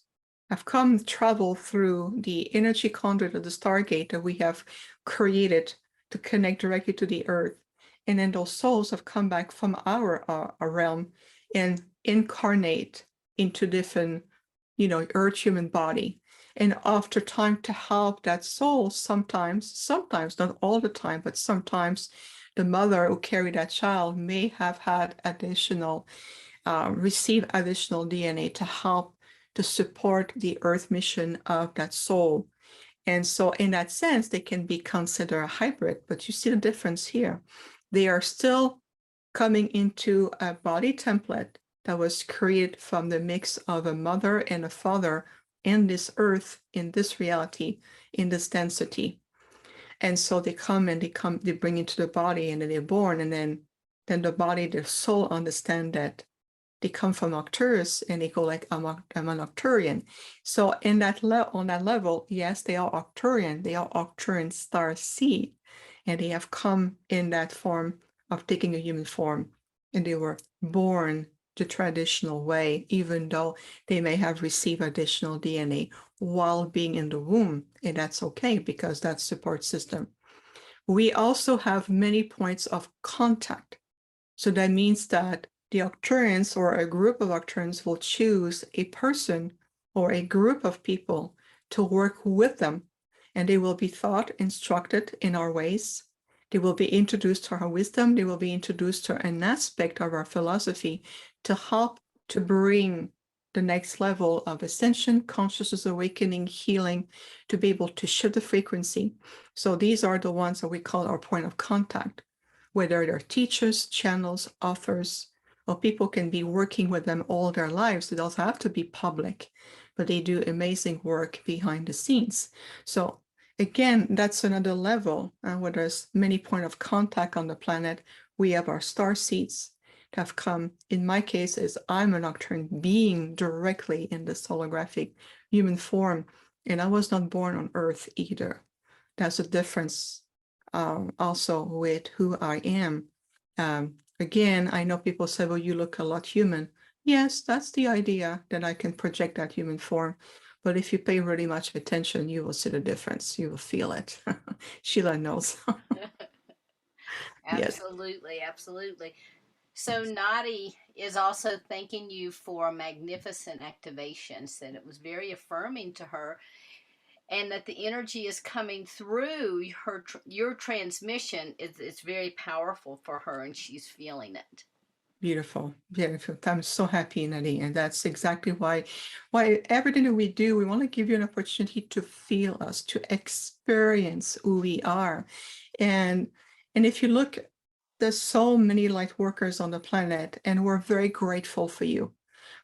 have come travel through the energy conduit of the Stargate that we have created to connect directly to the Earth. And then those souls have come back from our realm and incarnate into different, Earth human body. And after time to help that soul, sometimes, not all the time, but sometimes the mother who carried that child may have had receive additional DNA to help to support the Earth mission of that soul. And so in that sense, they can be considered a hybrid, but you see the difference here. They are still coming into a body template that was created from the mix of a mother and a father in this earth, in this reality, in this density. And so they come and they bring into the body, and then they're born, and then the body, the soul understand that they come from Arcturus and they go like, I'm an Arcturian. So on that level, yes, they are Arcturian. They are Arcturian star seed, and they have come in that form of taking a human form, and they were born the traditional way, even though they may have received additional DNA while being in the womb, and that's okay because that's support system. We also have many points of contact. So that means that the Arcturians or a group of Arcturians will choose a person or a group of people to work with them, and they will be taught, instructed in our ways. They will be introduced to our wisdom. They will be introduced to an aspect of our philosophy to help to bring the next level of ascension, consciousness awakening, healing, to be able to shift the frequency. So these are the ones that we call our point of contact, whether they're teachers, channels, authors, or people can be working with them all their lives. It doesn't have to be public, but they do amazing work behind the scenes. So again, that's another level where there's many points of contact on the planet. We have our star seeds that have come. In my case, is I'm an Arcturian being directly in this holographic human form, and I was not born on Earth either. That's a difference also with who I am. Again, I know people say, well, you look a lot human. Yes, that's the idea, that I can project that human form. But if you pay really much attention, you will see the difference. You will feel it. Sheila knows. Yes. Absolutely, absolutely. So Nadi is also thanking you for a magnificent activation, said it was very affirming to her, and that the energy is coming through your transmission. It's very powerful for her, and she's feeling it. Beautiful, beautiful. I'm so happy, Nadine, and that's exactly why everything that we do, we want to give you an opportunity to feel us, to experience who we are. And if you look, there's so many light workers on the planet, and we're very grateful for you.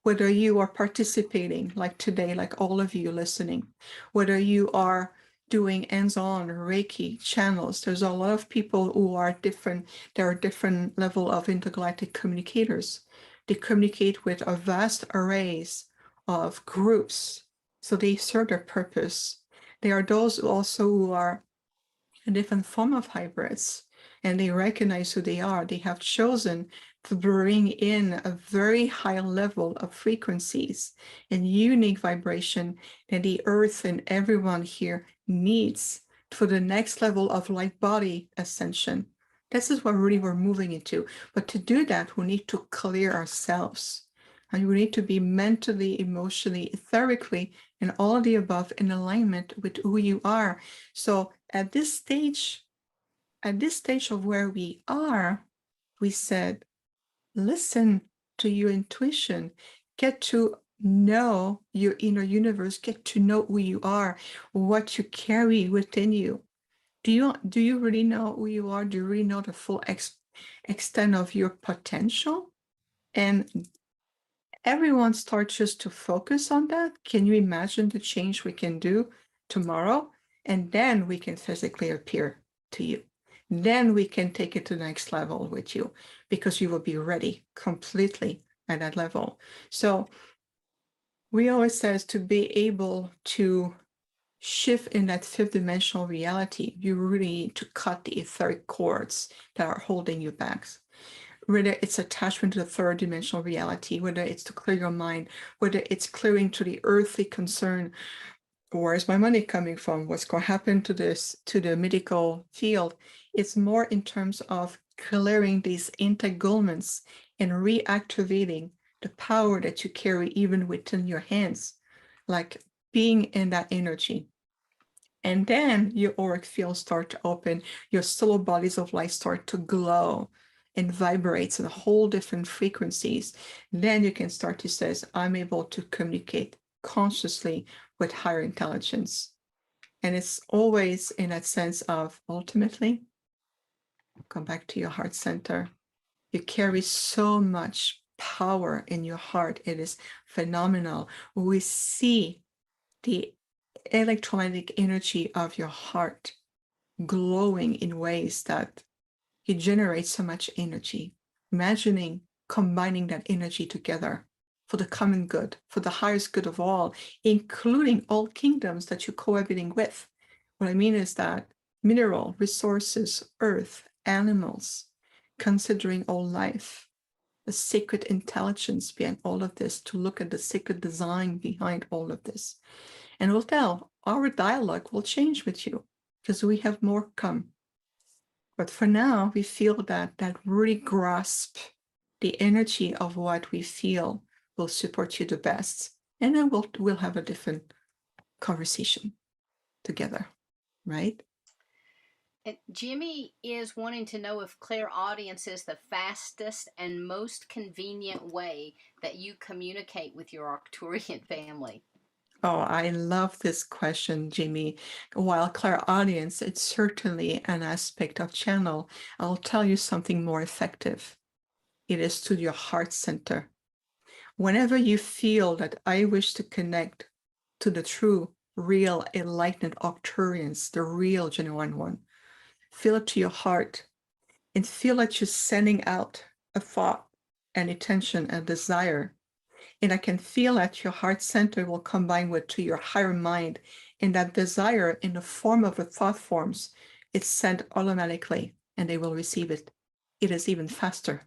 Whether you are participating like today, like all of you listening, whether you are doing hands-on Reiki channels, there's a lot of people who are different. There are different level of intergalactic communicators. They communicate with a vast arrays of groups, so they serve their purpose. There are those also who are a different form of hybrids, and they recognize who they are. They have chosen to bring in a very high level of frequencies and unique vibration that the earth and everyone here needs for the next level of light body ascension. This is what really we're moving into. But to do that, we need to clear ourselves. And we need to be mentally, emotionally, etherically, and all of the above in alignment with who you are. So at this stage of where we are, we said, listen to your intuition, get to know your inner universe, get to know who you are, what you carry within you. Do you really know who you are? Do you really know the full extent of your potential? And everyone starts just to focus on that. Can you imagine the change we can do tomorrow? And then we can physically appear to you. Then we can take it to the next level with you because you will be ready completely at that level. So we always says to be able to shift in that fifth dimensional reality, you really need to cut the etheric cords that are holding you back. Whether it's attachment to the third dimensional reality, whether it's to clear your mind, whether it's clearing to the earthly concern, where's my money coming from? What's going to happen to this, to the medical field? It's more in terms of clearing these entanglements and reactivating the power that you carry even within your hands, like being in that energy. And then your auric fields start to open, your solar bodies of light start to glow and vibrates in whole different frequencies. Then you can start to say, I'm able to communicate consciously with higher intelligence. And it's always in that sense of ultimately, come back to your heart center. You carry so much power in your heart. It is phenomenal. We see the electromagnetic energy of your heart glowing in ways that it generates so much energy. Imagining combining that energy together for the common good, for the highest good of all, including all kingdoms that you're cohabiting with. What I mean is that mineral resources, earth, animals, considering all life, the sacred intelligence behind all of this, to look at the sacred design behind all of this. And we'll tell, our dialogue will change with you because we have more come. But for now, we feel that really grasp the energy of what we feel will support you the best. And then we'll have a different conversation together, right? And Jimmy is wanting to know if clairaudience is the fastest and most convenient way that you communicate with your Arcturian family. Oh, I love this question, Jimmy. While clairaudience, it's certainly an aspect of channel. I'll tell you something more effective. It is to your heart center. Whenever you feel that I wish to connect to the true, real, enlightened Arcturians, the real, genuine one, feel it to your heart and feel that you're sending out a thought, an intention, a desire. And I can feel that your heart center will combine with to your higher mind, and that desire in the form of a thought forms, it's sent automatically and they will receive it. It is even faster.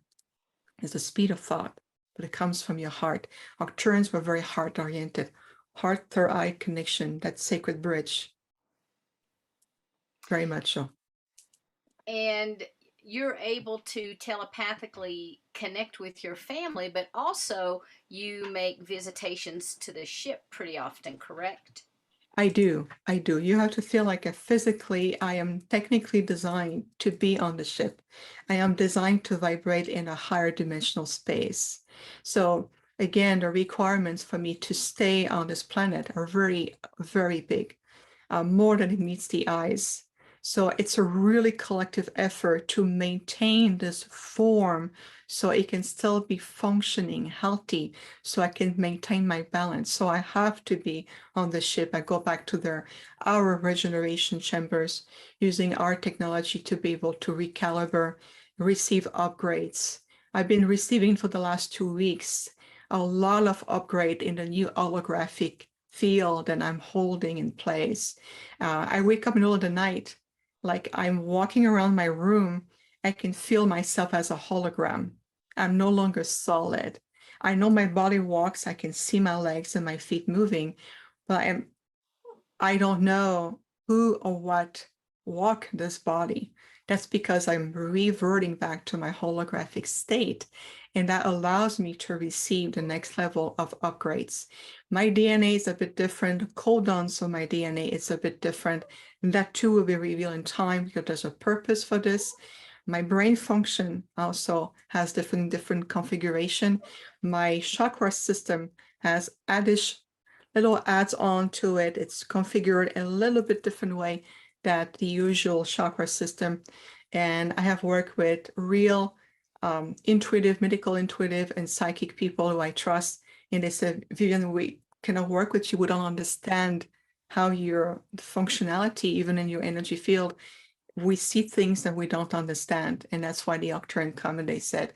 It's the speed of thought, but it comes from your heart. Arcturians were very heart-oriented, heart, third eye connection, that sacred bridge. Very much so. And you're able to telepathically connect with your family, but also you make visitations to the ship pretty often, correct? I do. You have to feel like physically, I am technically designed to be on the ship. I am designed to vibrate in a higher dimensional space. So again, the requirements for me to stay on this planet are very, very big, more than it meets the eyes. So it's a really collective effort to maintain this form so it can still be functioning, healthy, so I can maintain my balance. So I have to be on the ship. I go back to our regeneration chambers using our technology to be able to recalibrate, receive upgrades. I've been receiving for the last 2 weeks a lot of upgrade in the new holographic field that I'm holding in place. I wake up in the middle of the night, like I'm walking around my room. I can feel myself as a hologram. I'm no longer solid. I know my body walks. I can see my legs and my feet moving, but I don't know who or what walk this body. That's because I'm reverting back to my holographic state, and that allows me to receive the next level of upgrades. My DNA is a bit different. The codons of my DNA is a bit different. And that too will be revealed in time because there's a purpose for this. My brain function also has different configuration. My chakra system has little adds on to it. It's configured in a little bit different way than the usual chakra system. And I have worked with real intuitive, medical intuitive, and psychic people who I trust. And they said, Vivian, we cannot work with you. We don't understand how your functionality, even in your energy field, we see things that we don't understand. And that's why the Arcturian come and they said,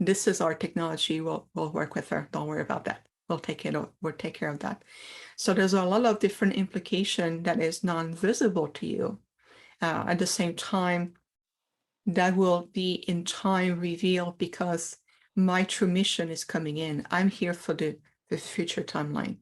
this is our technology. We'll work with her. Don't worry about that. We'll take care of that. So there's a lot of different implication that is non-visible to you. At the same time, that will be in time revealed because my true mission is coming in. I'm here for the future timeline.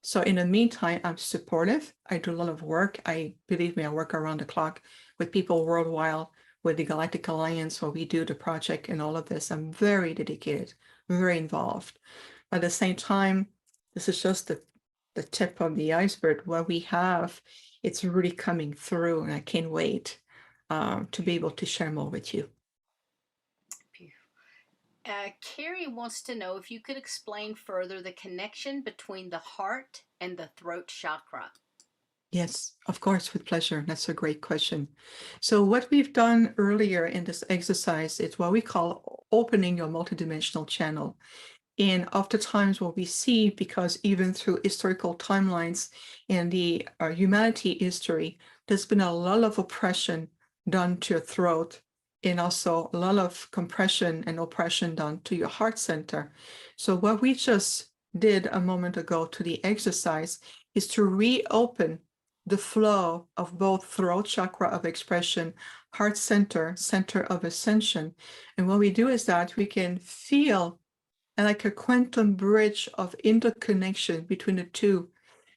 So in the meantime, I'm supportive. I do a lot of work. Believe me, I work around the clock with people worldwide, with the Galactic Alliance, where we do the project and all of this. I'm very dedicated, very involved. At the same time, this is just the tip of the iceberg. What we have, it's really coming through, and I can't wait to be able to share more with you. Carrie wants to know if you could explain further the connection between the heart and the throat chakra. Yes, of course, with pleasure. That's a great question. So what we've done earlier in this exercise is what we call opening your multidimensional channel. And oftentimes what we see, because even through historical timelines in the humanity history, there's been a lot of oppression done to your throat, and also a lot of compression and oppression done to your heart center. So what we just did a moment ago to the exercise is to reopen the flow of both throat chakra of expression, heart center, center of ascension. And what we do is that we can feel like a quantum bridge of interconnection between the two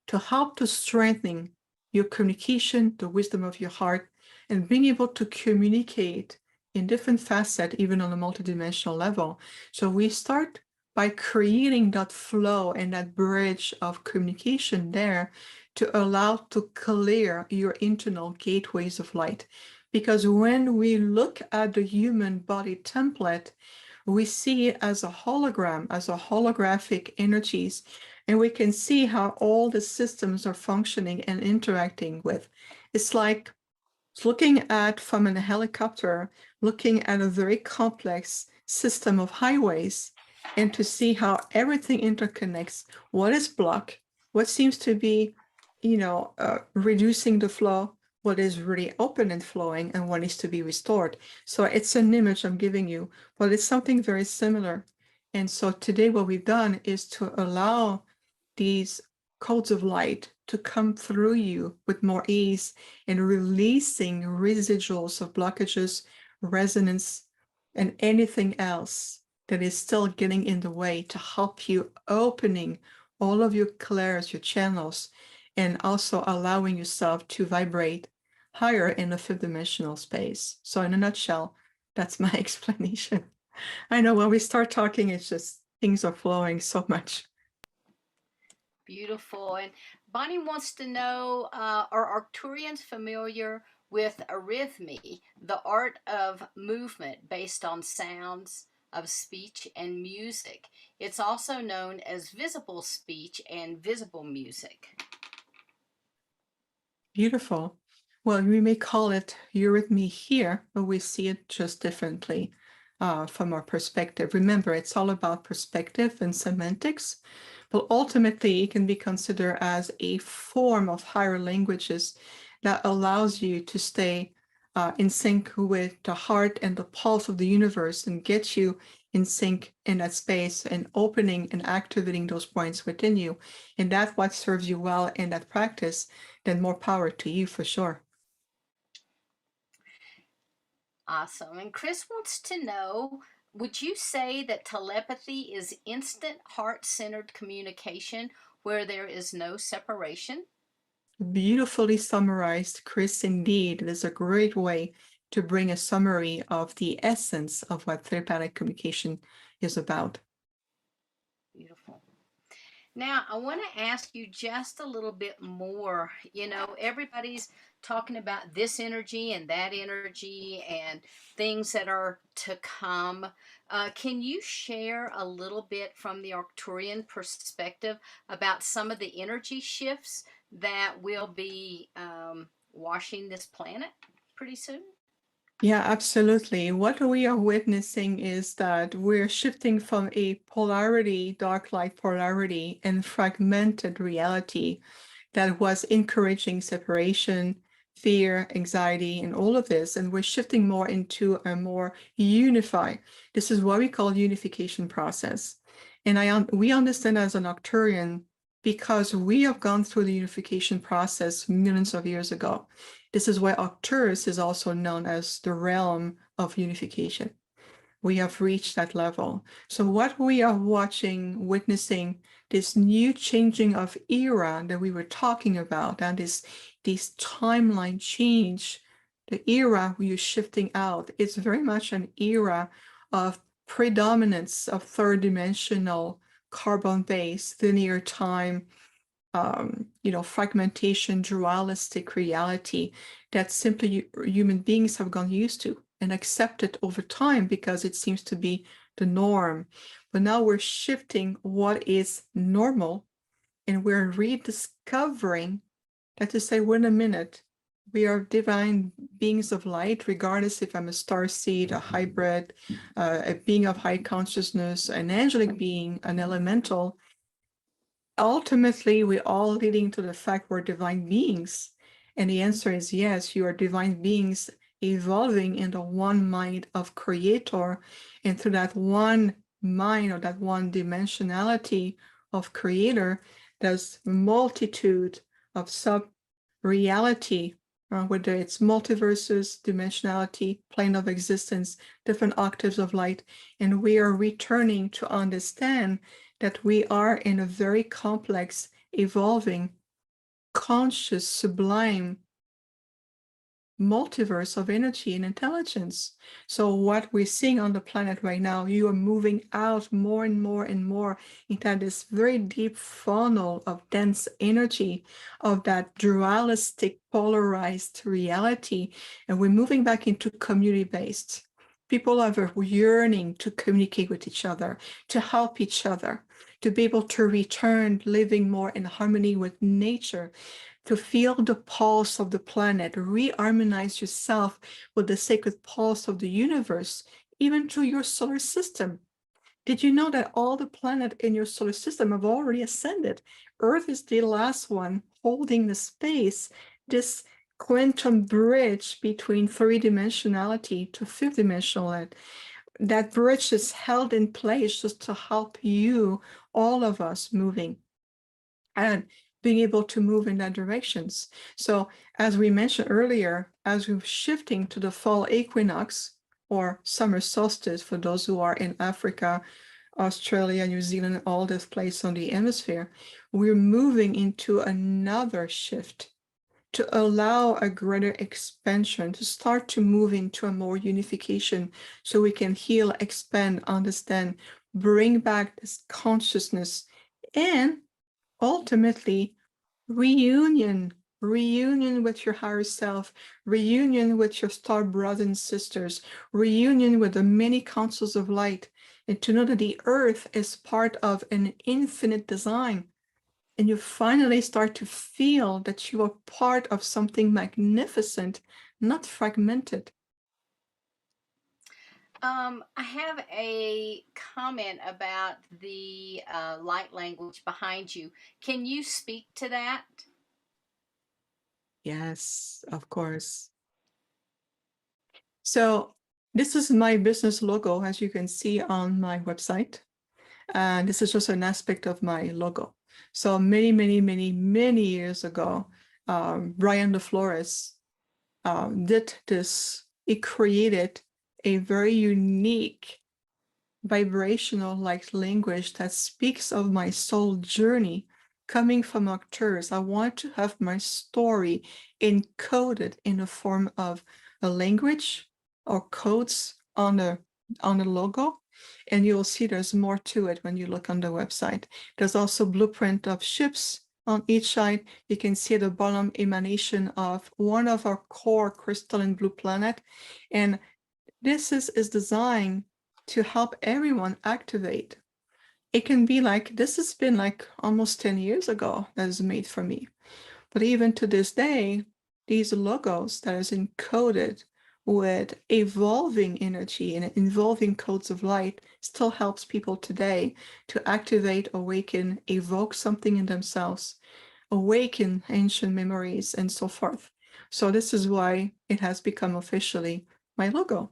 to help to strengthen your communication, the wisdom of your heart, and being able to communicate in different facets, even on a multidimensional level. So we start by creating that flow and that bridge of communication there to allow to clear your internal gateways of light. Because when we look at the human body template, we see it as a hologram, as a holographic energies, and we can see how all the systems are functioning and interacting with. It's like looking at from a helicopter, looking at a very complex system of highways, and to see how everything interconnects, what is blocked, what seems to be, reducing the flow, what is really open and flowing, and what needs to be restored. So it's an image I'm giving you, but it's something very similar. And so today what we've done is to allow these codes of light to come through you with more ease and releasing residuals of blockages, resonance, and anything else that is still getting in the way to help you opening all of your clairs, your channels, and also allowing yourself to vibrate higher in the fifth dimensional space. So in a nutshell, that's my explanation. I know when we start talking, it's just things are flowing so much. Beautiful. And Bonnie wants to know, are Arcturians familiar with arrhythmy, the art of movement based on sounds of speech and music? It's also known as visible speech and visible music. Beautiful. Well, we may call it eurythmy here, but we see it just differently from our perspective. Remember, it's all about perspective and semantics, but ultimately it can be considered as a form of higher languages that allows you to stay in sync with the heart and the pulse of the universe and get you in sync in that space and opening and activating those points within you. And that's what serves you well in that practice. Then more power to you for sure. Awesome. And Chris wants to know, would you say that telepathy is instant heart-centered communication where there is no separation? Beautifully summarized, Chris. Indeed, it is a great way to bring a summary of the essence of what telepathic communication is about. Beautiful. Now, I want to ask you just a little bit more. You know, everybody's talking about this energy and that energy and things that are to come. Can you share a little bit from the Arcturian perspective about some of the energy shifts that will be washing this planet pretty soon? Yeah, absolutely. What we are witnessing is that we're shifting from a polarity, dark light polarity, and fragmented reality that was encouraging separation, fear, anxiety, and all of this. And we're shifting more into a more unified. This is what we call unification process. And we understand as an Arcturian because we have gone through the unification process millions of years ago. This is why Arcturus is also known as the realm of unification. We have reached that level. So what we are watching, witnessing, this new changing of era that we were talking about, and this timeline change, the era we are shifting out, it's very much an era of predominance of third dimensional carbon-based linear time, fragmentation, dualistic reality that simply human beings have gone used to and accepted over time because it seems to be the norm. But now we're shifting what is normal and we're rediscovering that to say, wait a minute, we are divine beings of light, regardless if I'm a starseed, a hybrid, a being of high consciousness, an angelic being, an elemental. Ultimately, we're all leading to the fact we're divine beings. And the answer is yes, you are divine beings evolving in the one mind of creator. And through that one mind or that one dimensionality of creator, there's multitude of sub-reality, whether it's multiverses, dimensionality, plane of existence, different octaves of light. And we are returning to understand that we are in a very complex, evolving, conscious, sublime multiverse of energy and intelligence. So what we're seeing on the planet right now, you are moving out more and more and more into this very deep funnel of dense energy, of that dualistic, polarized reality. And we're moving back into community-based. People are yearning to communicate with each other, to help each other, to be able to return living more in harmony with nature, to feel the pulse of the planet, re-harmonize yourself with the sacred pulse of the universe, even through your solar system. Did you know that all the planets in your solar system have already ascended? Earth is the last one holding the space, this quantum bridge between three-dimensionality to fifth dimensional. That bridge is held in place just to help you, all of us, moving and being able to move in that directions. So as we mentioned earlier, as we're shifting to the fall equinox or summer solstice for those who are in Africa, Australia, New Zealand, all this place on the hemisphere, we're moving into another shift to allow a greater expansion, to start to move into a more unification so we can heal, expand, understand, bring back this consciousness, and ultimately reunion with your higher self, reunion with your star brothers and sisters, reunion with the many councils of light, and to know that the earth is part of an infinite design. And you finally start to feel that you are part of something magnificent, not fragmented. I have a comment about the light language behind you. Can you speak to that? Yes, of course. So this is my business logo, as you can see on my website. And this is just an aspect of my logo. So many years ago, Brian DeFlores did this. He created a very unique vibrational like language that speaks of my soul journey coming from Arcturus. I want to have my story encoded in the form of a language or codes on a logo And you'll see there's more to it when you look on the website. There's also blueprint of ships on each side. You can see the bottom emanation of one of our core crystalline blue planet. And this is designed to help everyone activate. It can be like, this has been like almost 10 years ago that is made for me. But even to this day, these logos that is encoded with evolving energy and evolving codes of light still helps people today to activate, awaken, evoke something in themselves, awaken ancient memories, and so forth. So this is why it has become officially my logo,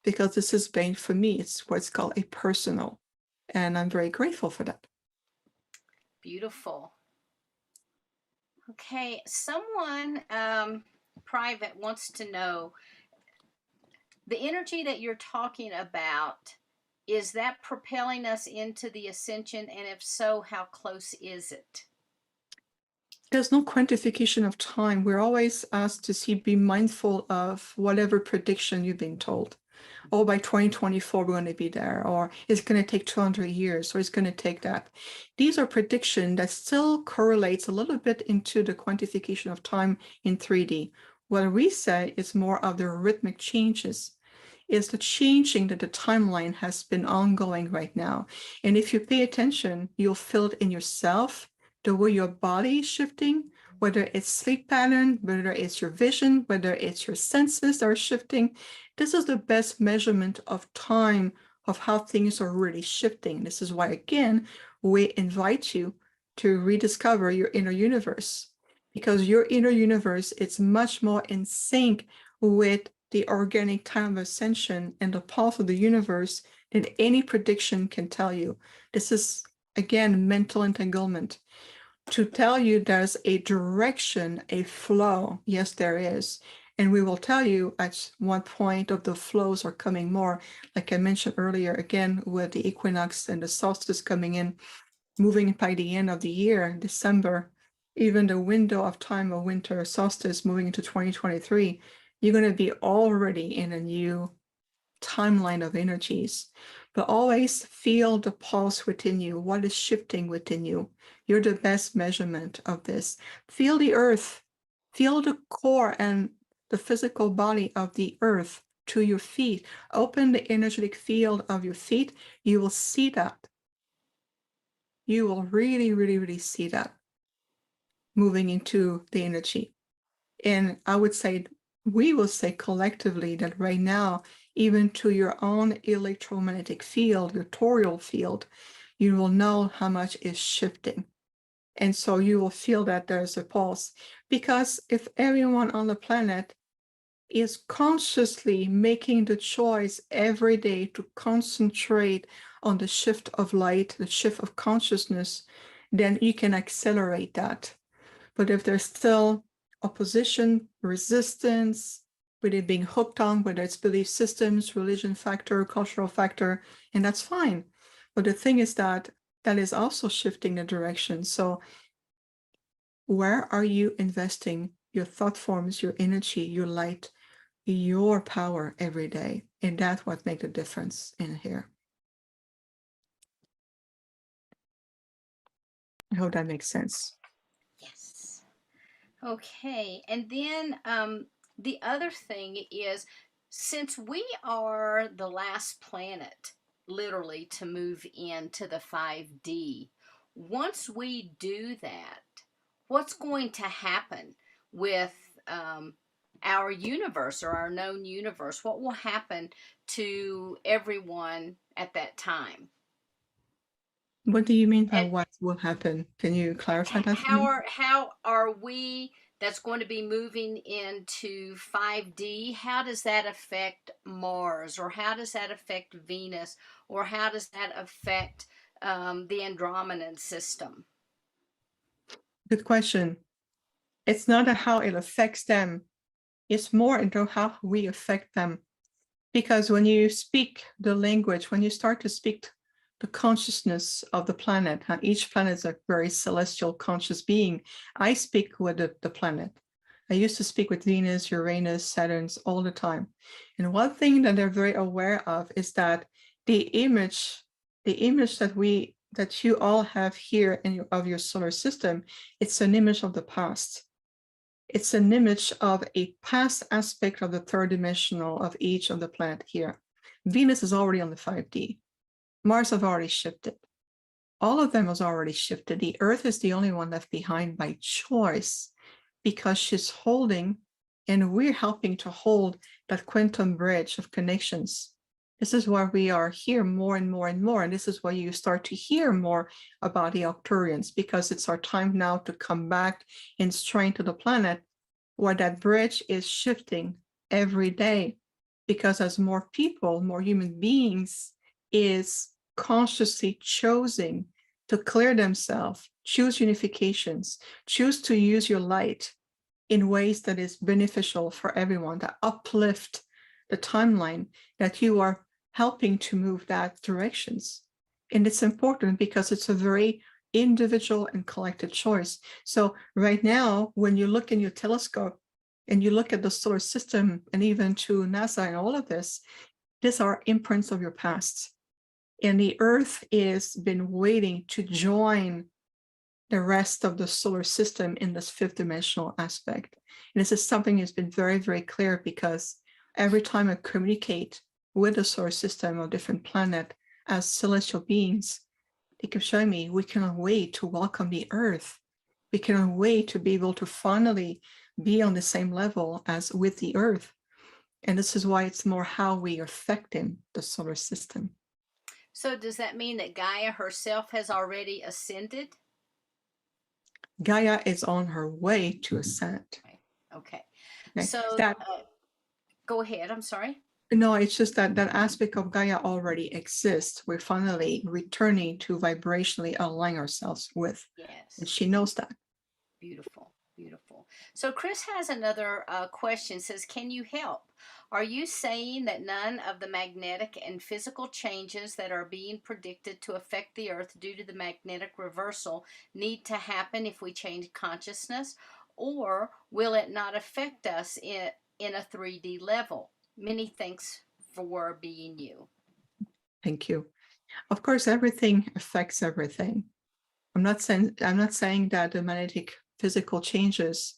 because this is made for me. It's what's called a personal, and I'm very grateful for that. Beautiful. Okay, someone private wants to know the energy that you're talking about. Is that propelling us into the ascension? And if so, how close is it? There's no quantification of time. We're always asked to be mindful of whatever prediction you've been told. Oh, by 2024, we're going to be there, or it's going to take 200 years, or it's going to take that. These are predictions that still correlates a little bit into the quantification of time in 3D. What we say is more of the rhythmic changes, is the changing that the timeline has been ongoing right now. And if you pay attention, you'll feel it in yourself, the way your body is shifting, whether it's sleep pattern, whether it's your vision, whether it's your senses are shifting. This is the best measurement of time of how things are really shifting. This is why, again, we invite you to rediscover your inner universe, because your inner universe is much more in sync with the organic time of ascension and the pulse of the universe than any prediction can tell you. This is, again, mental entanglement. To tell you there's a direction, a flow, yes, there is. And we will tell you at what point of the flows are coming more, like I mentioned earlier, again, with the equinox and the solstice coming in, moving by the end of the year, December, even the window of time of winter solstice moving into 2023, you're going to be already in a new timeline of energies. But always feel the pulse within you, what is shifting within you. You're the best measurement of this. Feel the earth, feel the core and the physical body of the earth to your feet. Open the energetic field of your feet. You will see that. You will really, really, really see that moving into the energy. And I would say, we will say collectively that right now, even to your own electromagnetic field, your torial field, you will know how much is shifting. And so you will feel that there's a pulse. Because if everyone on the planet is consciously making the choice every day to concentrate on the shift of light, the shift of consciousness, then you can accelerate that. But if there's still opposition, resistance, with it being hooked on, whether it's belief systems, religion factor, cultural factor, and that's fine. But the thing is that is also shifting the direction. So where are you investing your thought forms, your energy, your light, your power every day? And that's what makes a difference in here. I hope that makes sense. Yes. Okay. And then the other thing is, since we are the last planet, literally, to move into the 5D, once we do that, what's going to happen with our universe or our known universe? What will happen to everyone at that time? What do you mean by And what will happen? Can you clarify that for me? how are we that's going to be moving into 5D? How does that affect Mars, or how does that affect Venus, or how does that affect the Andromedan system? Good question. It's not how it affects them. It's more into how we affect them. Because when you speak the language, when you start to speak the consciousness of the planet, each planet is a very celestial conscious being. I speak with the planet. I used to speak with Venus, Uranus, Saturn all the time. And one thing that they're very aware of is that the image that you all have here of your solar system, it's an image of the past. It's an image of a past aspect of the third dimensional of each of the planet here. Venus is already on the 5D. Mars have already shifted. All of them has already shifted. The Earth is the only one left behind by choice, because she's holding, and we're helping to hold, that quantum bridge of connections. This is why we are here more and more and more. And this is why you start to hear more about the Arcturians, because it's our time now to come back in strength to the planet, where that bridge is shifting every day. Because as more people, more human beings is consciously choosing to clear themselves, choose unifications, choose to use your light in ways that is beneficial for everyone, that uplift the timeline, that you are helping to move that directions. And it's important because it's a very individual and collective choice. So right now, when you look in your telescope and you look at the solar system and even to NASA and all of this, these are imprints of your past. And the Earth has been waiting to join the rest of the solar system in this fifth dimensional aspect. And this is something that's been very, very clear, because every time I communicate with the solar system of different planet as celestial beings, they keep showing me we cannot wait to welcome the Earth. We cannot wait to be able to finally be on the same level as with the Earth. And this is why it's more how we are affecting the solar system. So does that mean that Gaia herself has already ascended? Gaia is on her way to ascend. Okay. Okay. So go ahead. I'm sorry. No, it's just that aspect of Gaia already exists. We're finally returning to vibrationally align ourselves with. Yes. And she knows that. Beautiful. Beautiful. So Chris has another question. Says, can you help? Are you saying that none of the magnetic and physical changes that are being predicted to affect the Earth due to the magnetic reversal need to happen if we change consciousness? Or will it not affect us in a 3D level? Many thanks for being you. Thank you. Of course, everything affects everything. I'm not saying that the magnetic physical changes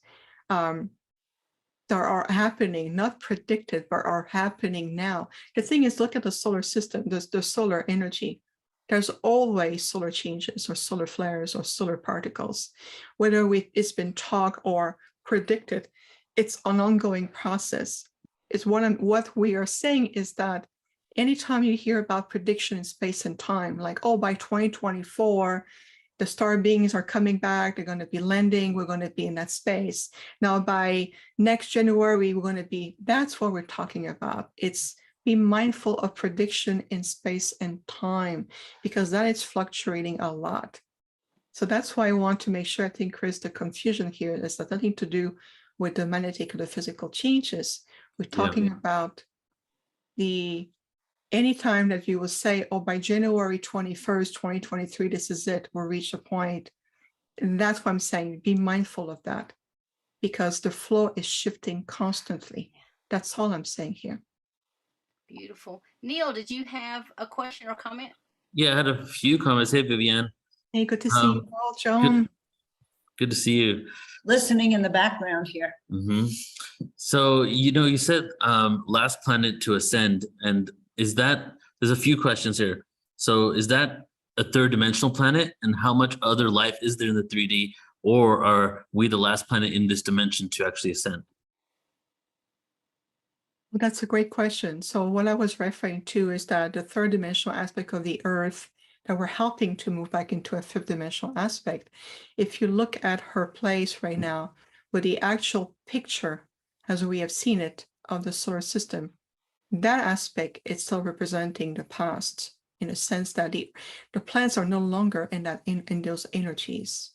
that are happening, not predicted, but are happening now. The thing is, look at the solar system, the solar energy. There's always solar changes or solar flares or solar particles. Whether it's been talked or predicted, it's an ongoing process. It's what we are saying is that anytime you hear about prediction in space and time, like, oh, by 2024, the star beings are coming back, they're going to be landing, we're going to be in that space. Now, by next January, we're going to be, that's what we're talking about. It's be mindful of prediction in space and time, because that is fluctuating a lot. So that's why I want to make sure, I think, Chris, the confusion here is that nothing to do with the magnetic or the physical changes. We're talking about anytime that you will say, oh, by January 21st, 2023, this is it, we'll reach a point. And that's what I'm saying, be mindful of that, because the flow is shifting constantly. That's all I'm saying here. Beautiful. Neil, did you have a question or comment? Yeah, I had a few comments. Hey, Viviane. Hey, good to see you all, John. Good to see you. Listening in the background here. So, you said last planet to ascend, and there's a few questions here. So is that a third dimensional planet, and how much other life is there in the 3D, or are we the last planet in this dimension to actually ascend? Well, that's a great question. So what I was referring to is that the third dimensional aspect of the Earth that we're helping to move back into a fifth dimensional aspect. If you look at her place right now, with the actual picture as we have seen it of the solar system, that aspect is still representing the past, in a sense that the planets are no longer in those energies.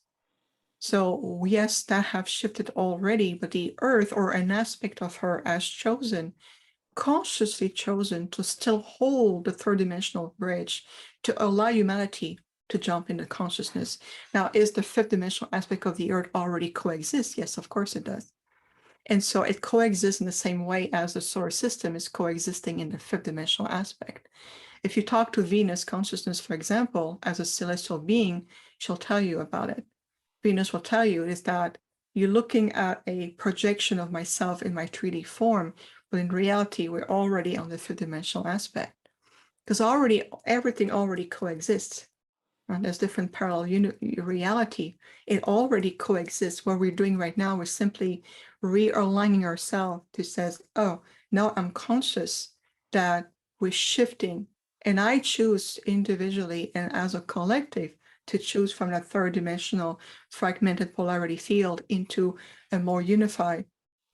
So yes, that have shifted already, but the Earth, or an aspect of her, has consciously chosen to still hold the third dimensional bridge to allow humanity to jump into consciousness. Now, is the fifth dimensional aspect of the Earth already coexist? Yes, of course it does. And so it coexists in the same way as the solar system is coexisting in the fifth dimensional aspect. If you talk to Venus consciousness, for example, as a celestial being, she'll tell you about it. Venus will tell you is that you're looking at a projection of myself in my 3D form, but in reality, we're already on the 3-dimensional aspect. Because everything already coexists. And there's different parallel reality. It already coexists. What we're doing right now is simply realigning ourselves to says, oh, now I'm conscious that we're shifting. And I choose individually and as a collective to choose from that 3rd-dimensional fragmented polarity field into a more unified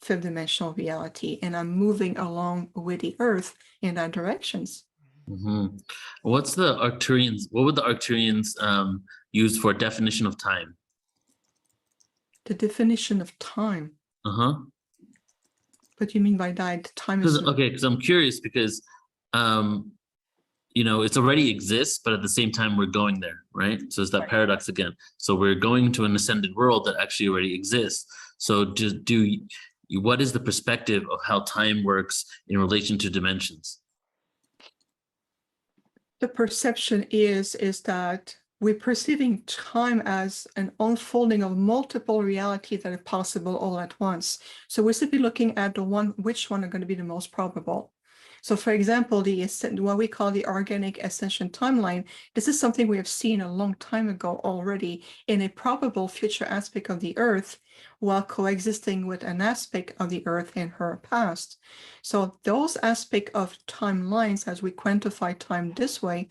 5th-dimensional reality. And I'm moving along with the Earth in that directions. Mm-hmm. What would the Arcturians use for definition of time? The definition of time. Uh-huh. What do you mean by that? Time is Because I'm curious because it's already exists, but at the same time we're going there, right? So it's that paradox again. So we're going to an ascended world that actually already exists. So what is the perspective of how time works in relation to dimensions? the perception is that we're perceiving time as an unfolding of multiple realities that are possible all at once. So we're simply looking at which one are going to be the most probable. So for example, what we call the organic ascension timeline, this is something we have seen a long time ago already in a probable future aspect of the Earth, while coexisting with an aspect of the Earth in her past. So those aspects of timelines, as we quantify time this way,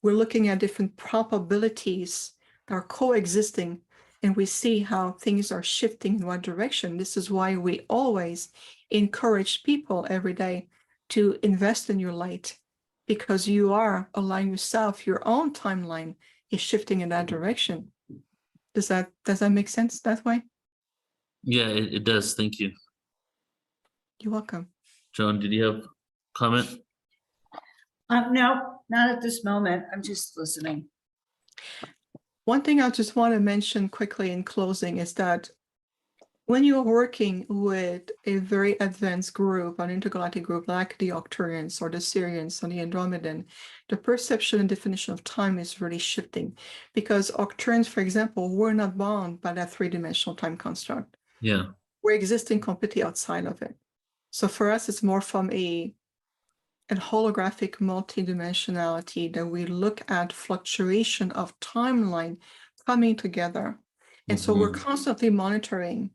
we're looking at different probabilities that are coexisting, and we see how things are shifting in what direction. This is why we always encourage people every day to invest in your light, because you are allowing yourself, your own timeline is shifting in that direction. Does that make sense that way? Yeah, it does. Thank you. You're welcome. Joan, did you have a comment? No, not at this moment. I'm just listening. One thing I just want to mention quickly in closing is that when you're working with a very advanced group, an intergalactic group like the Arcturians or the Sirians or the Andromedan, the perception and definition of time is really shifting, because Arcturians, for example, were not bound by that 3-dimensional time construct. Yeah. We're existing completely outside of it. So for us, it's more from a holographic multidimensionality that we look at fluctuation of timeline coming together. And so we're constantly monitoring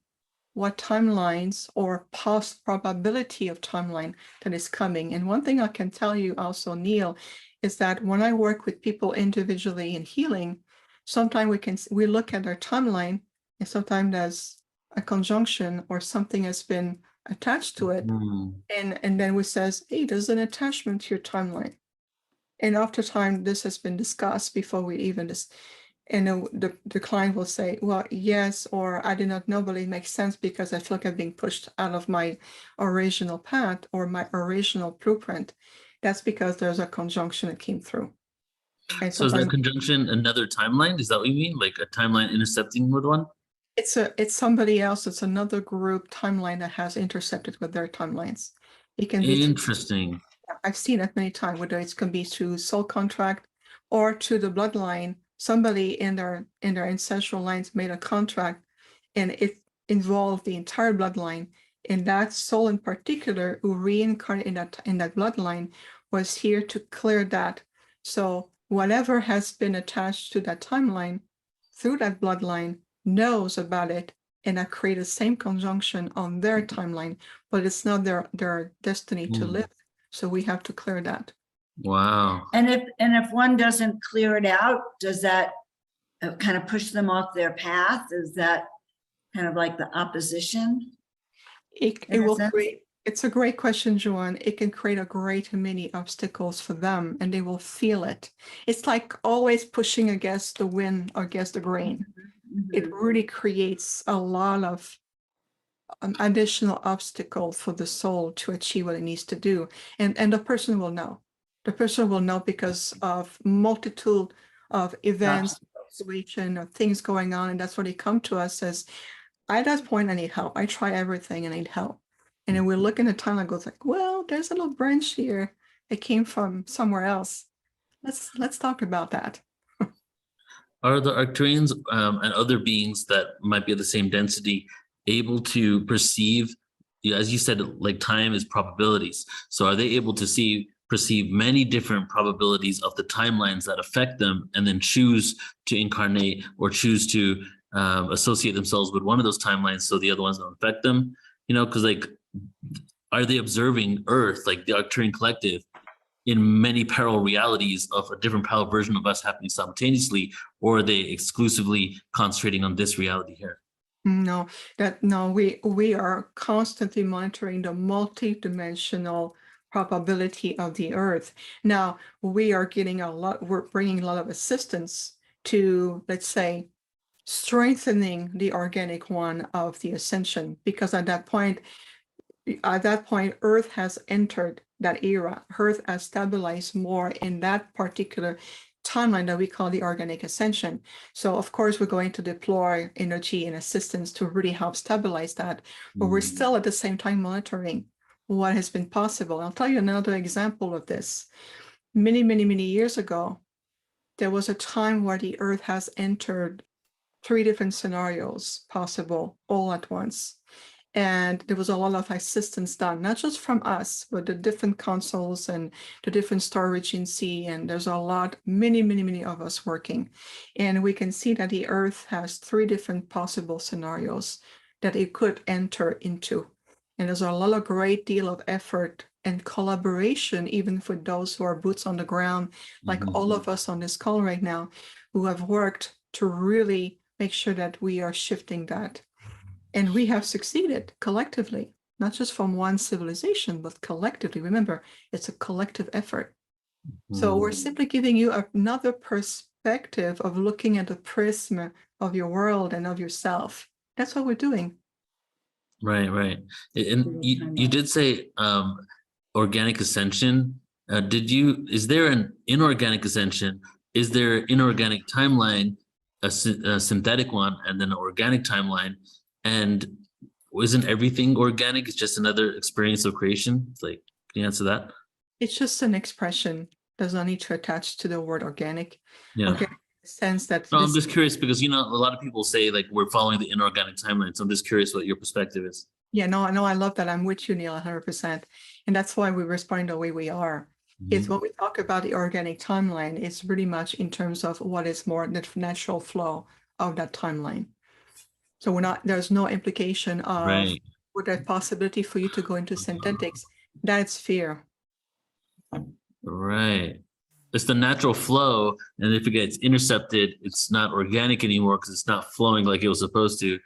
what timelines or past probability of timeline that is coming. And one thing I can tell you also, Neil, is that when I work with people individually in healing, sometimes we look at their timeline, and sometimes there's a conjunction or something has been attached to it. And then we says, hey, there's an attachment to your timeline. And after time, this has been discussed before we even and the client will say, well, yes, or I did not know, but it makes sense because I feel like I'm being pushed out of my original path or my original blueprint. That's because there's a conjunction that came through. And So is that conjunction another timeline? Is that what you mean? Like a timeline intercepting with one? It's somebody else. It's another group timeline that has intercepted with their timelines. It can be interesting. I've seen it many times, whether it can be through soul contract or to the bloodline. Somebody in their ancestral lines made a contract, and it involved the entire bloodline. And that soul in particular, who reincarnated in that bloodline, was here to clear that. So whatever has been attached to that timeline through that bloodline knows about it, and that create the same conjunction on their timeline, but it's not their destiny to live. So we have to clear that. Wow. And if one doesn't clear it out, does that kind of push them off their path? Is that kind of like the opposition? It will create. It's a great question, Joanne. It can create a great many obstacles for them, and they will feel it. It's like always pushing against the wind or against the grain. It really creates a lot of additional obstacle for the soul to achieve what it needs to do. And the person will know. The person will know because of multitude of events, situation, or things going on. And that's why they come to us as, at that point, I need help. I try everything and I need help. And then we look in the timeline, goes like, well, there's a little branch here. It came from somewhere else. Let's talk about that. Are the Arcturians and other beings that might be of the same density able to perceive, as you said, like time is probabilities? So are they able to perceive many different probabilities of the timelines that affect them, and then choose to incarnate or choose to associate themselves with one of those timelines so the other ones don't affect them? You know, because like, are they observing Earth, like the Arcturian collective, in many parallel realities of a different parallel version of us happening simultaneously, or are they exclusively concentrating on this reality here? No, we are constantly monitoring the multi-dimensional probability of the Earth. Now we're bringing a lot of assistance to, let's say, strengthening the organic one of the Ascension, because at that point, Earth has entered that era. Earth has stabilized more in that particular timeline that we call the organic ascension. So of course, we're going to deploy energy and assistance to really help stabilize that, but we're still at the same time monitoring what has been possible. I'll tell you another example of this. Many, many, many years ago, there was a time where the Earth has entered 3 different scenarios possible all at once. And there was a lot of assistance done, not just from us, but the different consoles and the different star regency. And there's a lot, many, many, many of us working. And we can see that the Earth has 3 different possible scenarios that it could enter into. And there's a lot of great deal of effort and collaboration, even for those who are boots on the ground, like all of us on this call right now, who have worked to really make sure that we are shifting that. And we have succeeded collectively, not just from one civilization, but collectively. Remember, it's a collective effort. So we're simply giving you another perspective of looking at the prism of your world and of yourself. That's what we're doing. Right. And you did say organic ascension. Is there an inorganic ascension? Is there an inorganic timeline, a synthetic one, and then an organic timeline? And isn't everything organic? It's just another experience of creation. It's like, can you answer that? It's just an expression. Does not need to attach to the word organic. Yeah. Organic in the sense that No, I'm just curious because, you know, a lot of people say like we're following the inorganic timeline. So I'm just curious what your perspective is. Yeah, no, I love that. I'm with you, Neil, 100%. And that's why we respond the way we are. It's when we talk about the organic timeline, it's really much in terms of what is more the natural flow of that timeline. So there's no implication of with that possibility for you to go into synthetics. That's fear. Right. It's the natural flow. And if it gets intercepted, it's not organic anymore because it's not flowing like it was supposed to.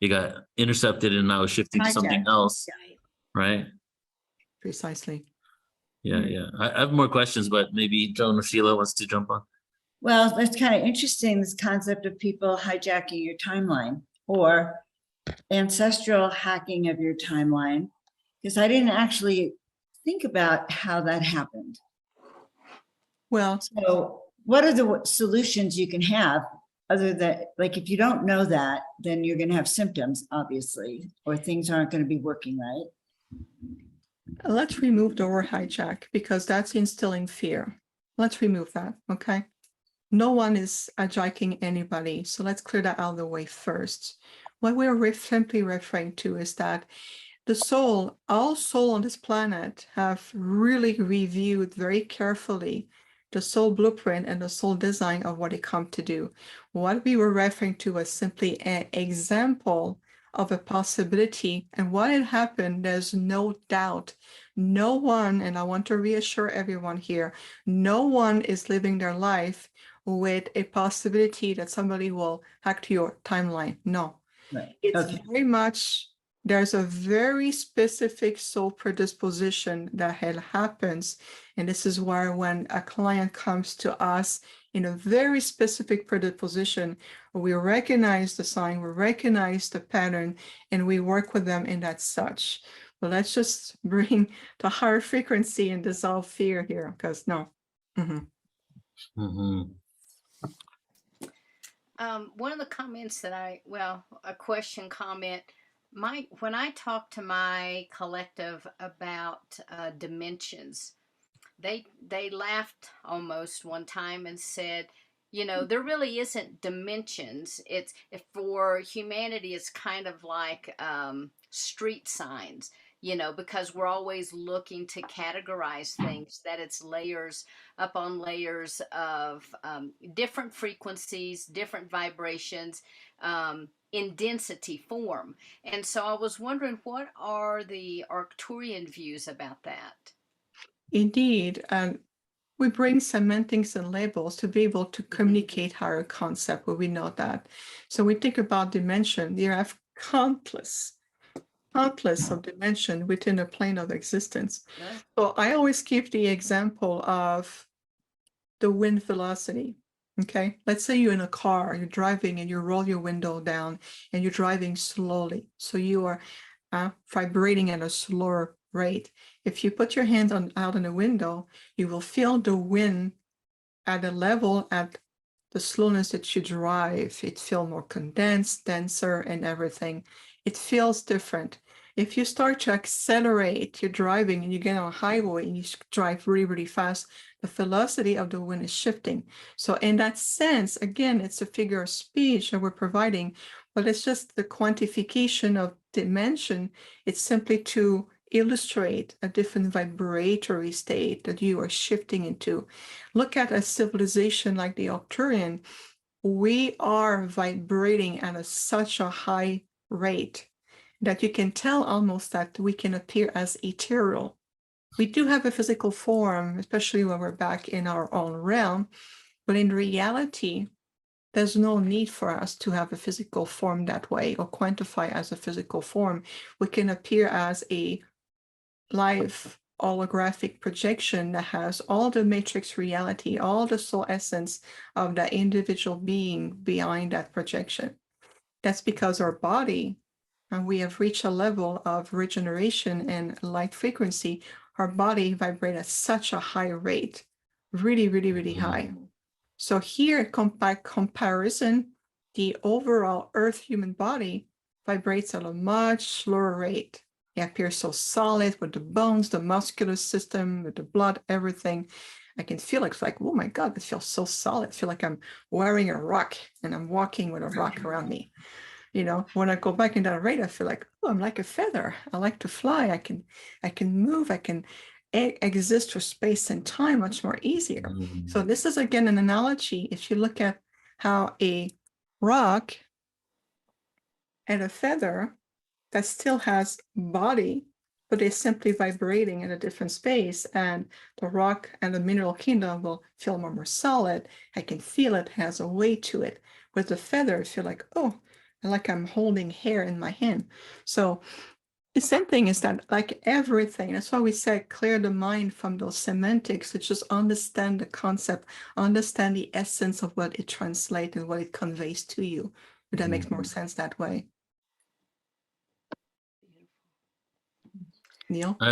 It got intercepted and now it's shifting to something else. Right. Precisely. Yeah. I have more questions, but maybe Joan or Sheila wants to jump on. Well, that's kind of interesting, this concept of people hijacking your timeline or ancestral hacking of your timeline, because I didn't actually think about how that happened. Well, so what are the solutions you can have other than, like, if you don't know that, then you're going to have symptoms, obviously, or things aren't going to be working right. Let's remove the word hijack because that's instilling fear. Let's remove that, okay? No one is hijacking anybody, so let's clear that out of the way first. What we're simply referring to is that the soul, all soul on this planet have really reviewed very carefully the soul blueprint and the soul design of what they come to do. What we were referring to was simply an example of a possibility, and what had happened, there's no doubt. No one, and I want to reassure everyone here, no one is living their life with a possibility that somebody will hack to your timeline. No. Right. It's very much, there's a very specific soul predisposition that happens. And this is where when a client comes to us in a very specific predisposition, we recognize the sign, we recognize the pattern, and we work with them in that such. But let's just bring the higher frequency and dissolve fear here, because no. One of the comments that a question comment, when I talk to my collective about dimensions, they laughed almost one time and said, you know, there really isn't dimensions. It's for humanity, it's kind of like street signs, you know, because we're always looking to categorize things, that it's layers upon layers of different frequencies, different vibrations, in density form. And so I was wondering, what are the Arcturian views about that? Indeed, we bring semantics and labels to be able to communicate higher concept where we know that. So we think about dimension. You have countless of dimension within a plane of existence. Yeah. So I always give the example of the wind velocity. Okay, let's say you're in a car, you're driving and you roll your window down and you're driving slowly. So you are vibrating at a slower rate. If you put your hand out in the window, you will feel the wind at a level at the slowness that you drive. It feels more condensed, denser, and everything. It feels different. If you start to accelerate, you're driving and you get on a highway and you drive really, really fast, the velocity of the wind is shifting. So in that sense, again, it's a figure of speech that we're providing, but it's just the quantification of dimension. It's simply to illustrate a different vibratory state that you are shifting into. Look at a civilization like the Arcturian. We are vibrating at such a high rate that you can tell almost that we can appear as ethereal. We do have a physical form, especially when we're back in our own realm, but in reality, there's no need for us to have a physical form that way or quantify as a physical form. We can appear as a live holographic projection that has all the matrix reality, all the soul essence of that individual being behind that projection. That's because our body, and we have reached a level of regeneration and light frequency. Our body vibrates at such a high rate, really, really, really high. So here, by comparison, the overall Earth human body vibrates at a much slower rate. It appears so solid with the bones, the muscular system, with the blood, everything. I can feel it's like, oh my God, it feels so solid. I feel like I'm wearing a rock and I'm walking with a rock around me. You know, when I go back in that rate, I feel like, oh, I'm like a feather. I like to fly. I can move. I can exist for space and time much more easier. So this is again an analogy. If you look at how a rock and a feather that still has body, but is simply vibrating in a different space, and the rock and the mineral kingdom will feel more solid. I can feel it has a weight to it. With the feather, I feel like, oh, like I'm holding hair in my hand. So the same thing is that, like everything, that's why we said clear the mind from those semantics to just understand the concept, understand the essence of what it translates and what it conveys to you. But that makes more sense that way. Neil? I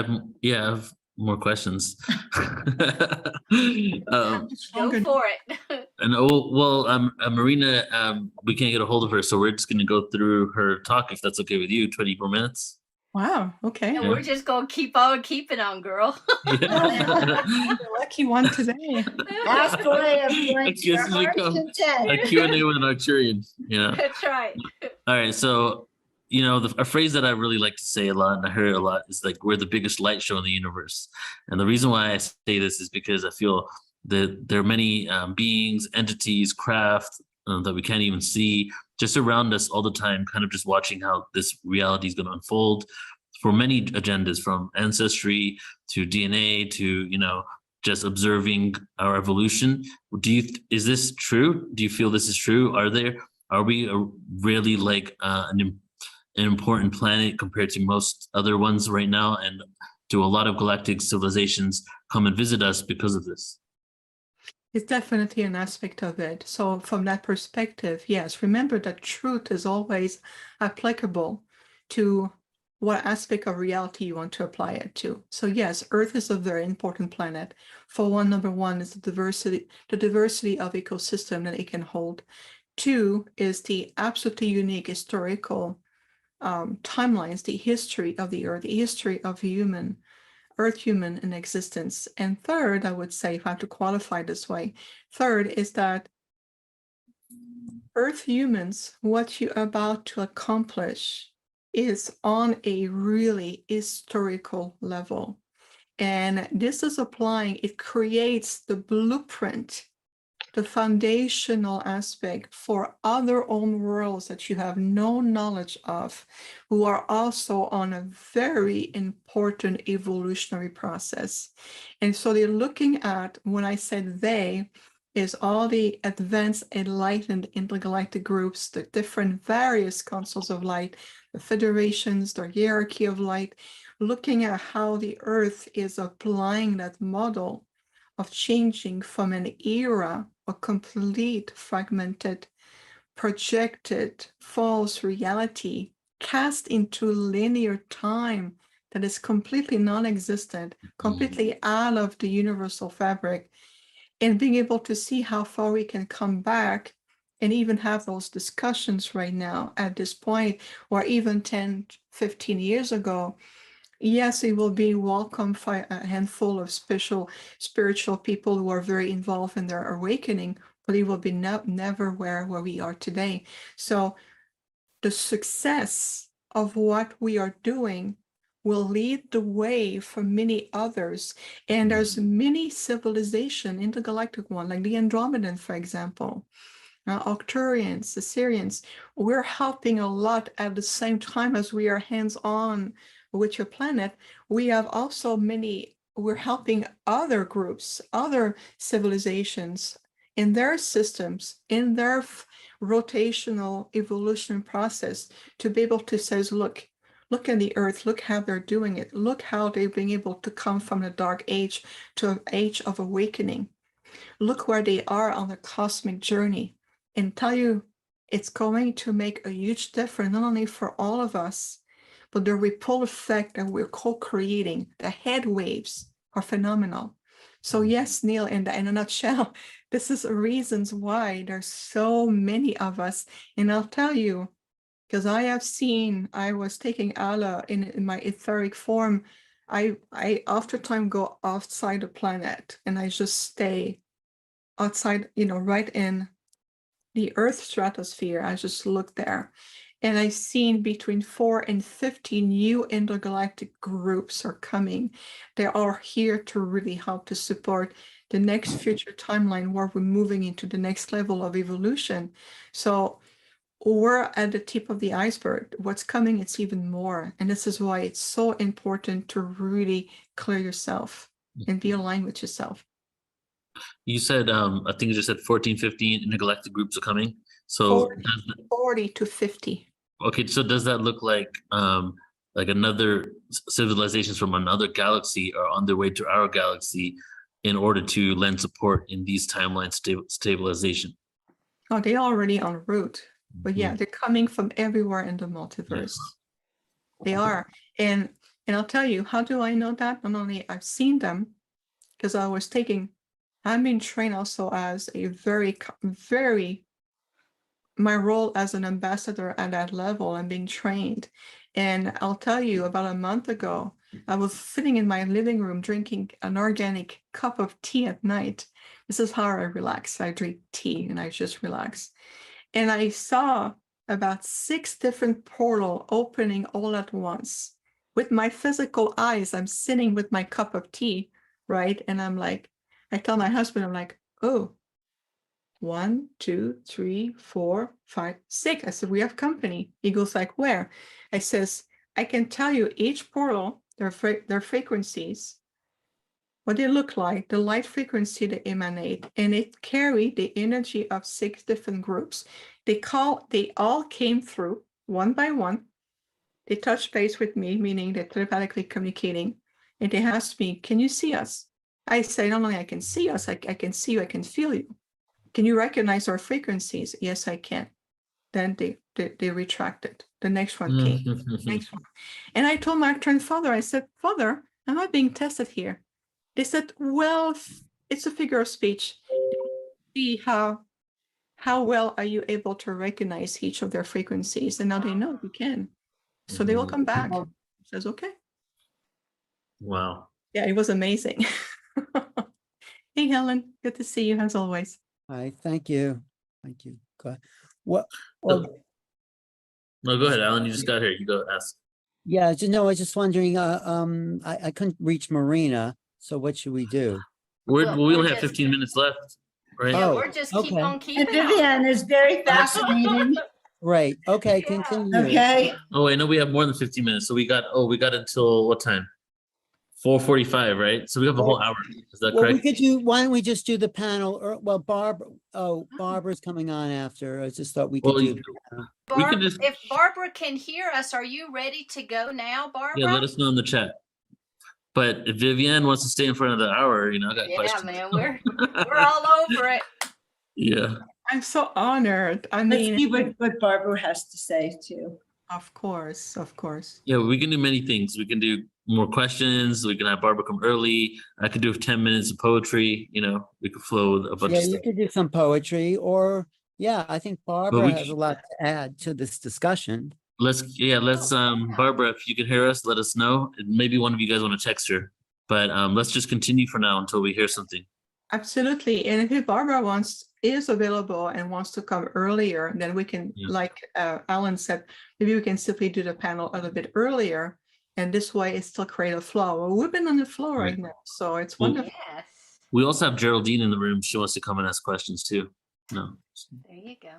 have more questions. Go for it. And Marina, we can't get a hold of her, so we're just going to go through her talk, if that's okay with you. 20 more minutes. Wow. Okay. And we're just going to keep on keeping on, girl. Yeah. The lucky one today. Ask away of your Let's just heart's become content. A Q&A with an Arcturian. Yeah. That's right. All right. So, you know, a phrase that I really like to say a lot, and I hear it a lot, is like, we're the biggest light show in the universe. And the reason why I say this is because I feel that there are many beings, entities, craft that we can't even see just around us all the time, kind of just watching how this reality is going to unfold for many agendas, from ancestry to DNA to, you know, just observing our evolution. Is this true? Do you feel this is true? Are we really like an important planet compared to most other ones right now? And do a lot of galactic civilizations come and visit us because of this? It's definitely an aspect of it. So from that perspective, yes, remember that truth is always applicable to what aspect of reality you want to apply it to. So yes, Earth is a very important planet. For one, number one is the diversity of ecosystem that it can hold. Two is the absolutely unique historical timelines, the history of the Earth, the history of human Earth human in existence. And third, I would say, if I have to qualify this way, third is that Earth humans, what you're about to accomplish is on a really historical level. And this is applying, it creates the blueprint, the foundational aspect for other own worlds that you have no knowledge of, who are also on a very important evolutionary process. And so they're looking at, when I said they, is all the advanced enlightened intergalactic groups, the different various councils of light, the federations, the hierarchy of light, looking at how the Earth is applying that model of changing from an era of complete fragmented, projected, false reality, cast into linear time that is completely non-existent, completely out of the universal fabric, and being able to see how far we can come back and even have those discussions right now at this point, or even 10, 15 years ago. Yes, it will be welcome for a handful of special spiritual people who are very involved in their awakening, but it will be never where we are today. So the success of what we are doing will lead the way for many others. And there's many civilization, intergalactic one, like the Andromedan, for example, Arcturians, Assyrians. We're helping a lot at the same time as we are hands-on with your planet. We have also we're helping other groups, other civilizations in their systems, in their rotational evolution process, to be able to say, look at the Earth, look how they're doing it, look how they've been able to come from the dark age to an age of awakening. Look where they are on the cosmic journey, and tell you it's going to make a huge difference, not only for all of us, but the ripple effect that we're co-creating, the head waves are phenomenal. So yes, Neil, in a nutshell, this is reasons why there's so many of us. And I'll tell you, because I was taking Allah in my etheric form. I after time go outside the planet, and I just stay outside, right in the Earth stratosphere. I just look there, and I've seen between 4 and 50 new intergalactic groups are coming. They are here to really help to support the next future timeline where we're moving into the next level of evolution. So we're at the tip of the iceberg. What's coming, it's even more. And this is why it's so important to really clear yourself and be aligned with yourself. You said, I think you just said 14, 15 intergalactic groups are coming. So 40 to 50. Okay, so does that look like another civilizations from another galaxy are on their way to our galaxy in order to lend support in these timeline stabilization? Oh, they're already en route. But yeah, they're coming from everywhere in the multiverse. They are. And I'll tell you, how do I know that? Not only I've seen them, because I'm being trained also as a very, my role as an ambassador at that level. I'm being trained. And I'll tell you, about a month ago, I was sitting in my living room drinking an organic cup of tea at night. This is how I relax. I drink tea and I just relax. And I saw about 6 different portals opening all at once. With my physical eyes, I'm sitting with my cup of tea, right? And I'm like, I tell my husband, I'm like, oh, 1, 2, 3, 4, 5, 6. I said, we have company. He goes like, where? I says, I can tell you each portal, their frequencies, what they look like, the light frequency they emanate, and it carry the energy of 6 different groups. They all came through one by one. They touch base with me, meaning they're telepathically communicating, and they asked me, can you see us? I say, not only I can see us, I can see you, I can feel you. Can you recognize our frequencies? Yes, I can. Then they retracted. The next one came. Next one. And I told my Arcturian father, I said, Father, am I being tested here? They said, well, it's a figure of speech. See how well are you able to recognize each of their frequencies? And now they know you can. So they will come back. Says, okay. Wow. Yeah, it was amazing. Hey, Helen, good to see you as always. Hi, thank you. Thank you. Go ahead. What, well, No, go ahead, Alan. You just got here. You go ask. yeah, no, I was just wondering, I couldn't reach Marina, so what should we do? Well, We we're only have just- 15 minutes left, right? Yeah, Oh, we're just keep okay. on And keeping Vivian is very fascinating. Right, okay, Yeah. continue. Okay. Oh, I know we have more than 15 minutes. So we got until what time? 4:45, right? So we have a whole hour. Is that Well, we correct? could do, why don't we just do the panel, or, well, Barbara's coming on after, I just thought we could Well, do. we can just If Barbara can hear us, are you ready to go now, Barbara? yeah, let us know in the chat. But if Viviane wants to stay in for another hour, I got Yeah, questions. man, we're all over it. Yeah. I'm so honored. I Let's mean, see what Barbara has to say too. of course, of course. Yeah, we can do many things. We can do more questions. We can have Barbara come early. I could do 10 minutes of poetry. We could flow with a bunch Yeah, of you stuff. could do some poetry, or, yeah, I think Barbara we has a lot to add to this discussion. Let's Barbara, if you can hear us, let us know. Maybe one of you guys want to text her. But let's just continue for now until we hear something. Absolutely. And if Barbara is available and wants to come earlier, then we can, Yeah. like Alan said, maybe we can simply do the panel a little bit earlier. And this way it still create a flow. Well, we've been on the flow right now. So it's Well, wonderful. Yes. We also have Geraldine in the room. She wants to come and ask questions too. No. There you go.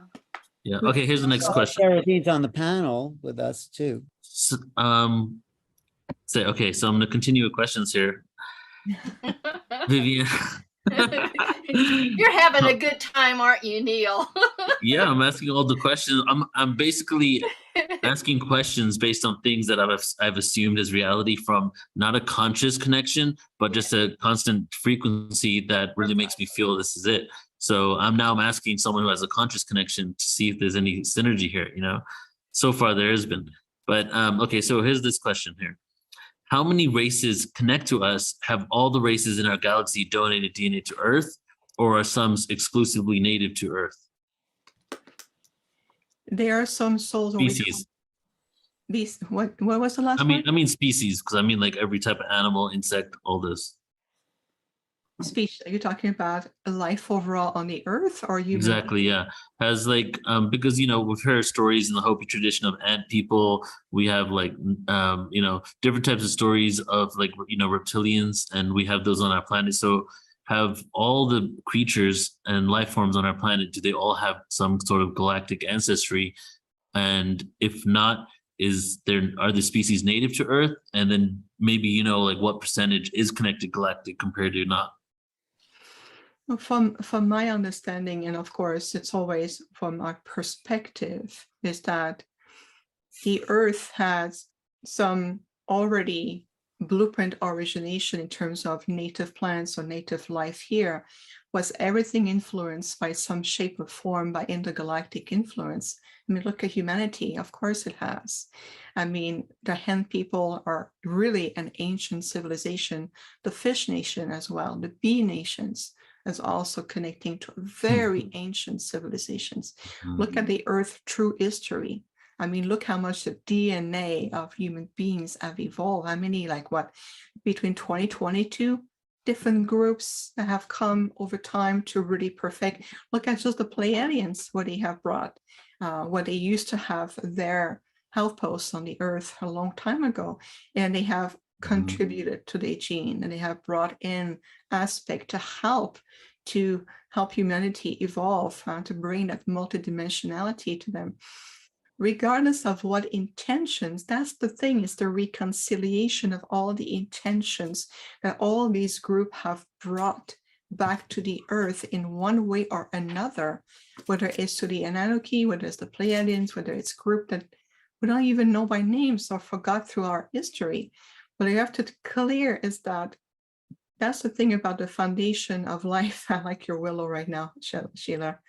Yeah. Okay, here's the next question. Geraldine's on the panel with us too. So, so I'm going to continue with questions here. Vivian. You're having a good time, aren't you, Neil? Yeah, I'm asking all the questions. I'm basically asking questions based on things that I've assumed as reality from not a conscious connection, but just a constant frequency that really makes me feel this is it. So I'm asking someone who has a conscious connection to see if there's any synergy here. So far there has been, but okay. So here's this question here. How many races connect to us? Have all the races in our galaxy donated DNA to Earth, or are some exclusively native to Earth? There are some souls. Species. What was the last one? I mean species, because I mean like every type of animal, insect, all this. Species. Are you talking about life overall on the Earth, or you? Exactly, yeah. As because we've heard stories in the Hopi tradition of ant people. We have different types of stories of reptilians, and we have those on our planet. So have all the creatures and life forms on our planet, do they all have some sort of galactic ancestry? And if not, are the species native to Earth? And then maybe what percentage is connected galactic compared to not? From my understanding, and of course it's always from our perspective, is that the Earth has some already blueprint origination in terms of native plants or native life here. Was everything influenced by some shape or form by intergalactic influence? I mean, look at humanity. Of course it has. I mean, the Hen people are really an ancient civilization. The Fish Nation as well, the Bee Nations, is also connecting to very ancient civilizations. Look at the Earth true history. I mean, look how much the DNA of human beings have evolved. How many, between 2022 different groups that have come over time to really perfect. Look at just the Pleiadians, what they have brought, what they used to have their health posts on the Earth a long time ago, and they have contributed to the gene, and they have brought in aspect to help humanity evolve, to bring that multidimensionality to them. Regardless of what intentions, that's the thing, is the reconciliation of all the intentions that all these groups have brought back to the Earth in one way or another, whether it's to the Anunnaki, whether it's the Pleiadians, whether it's group that we don't even know by names or forgot through our history. What I have to clear is that that's the thing about the foundation of life. I like your willow right now, Sheila.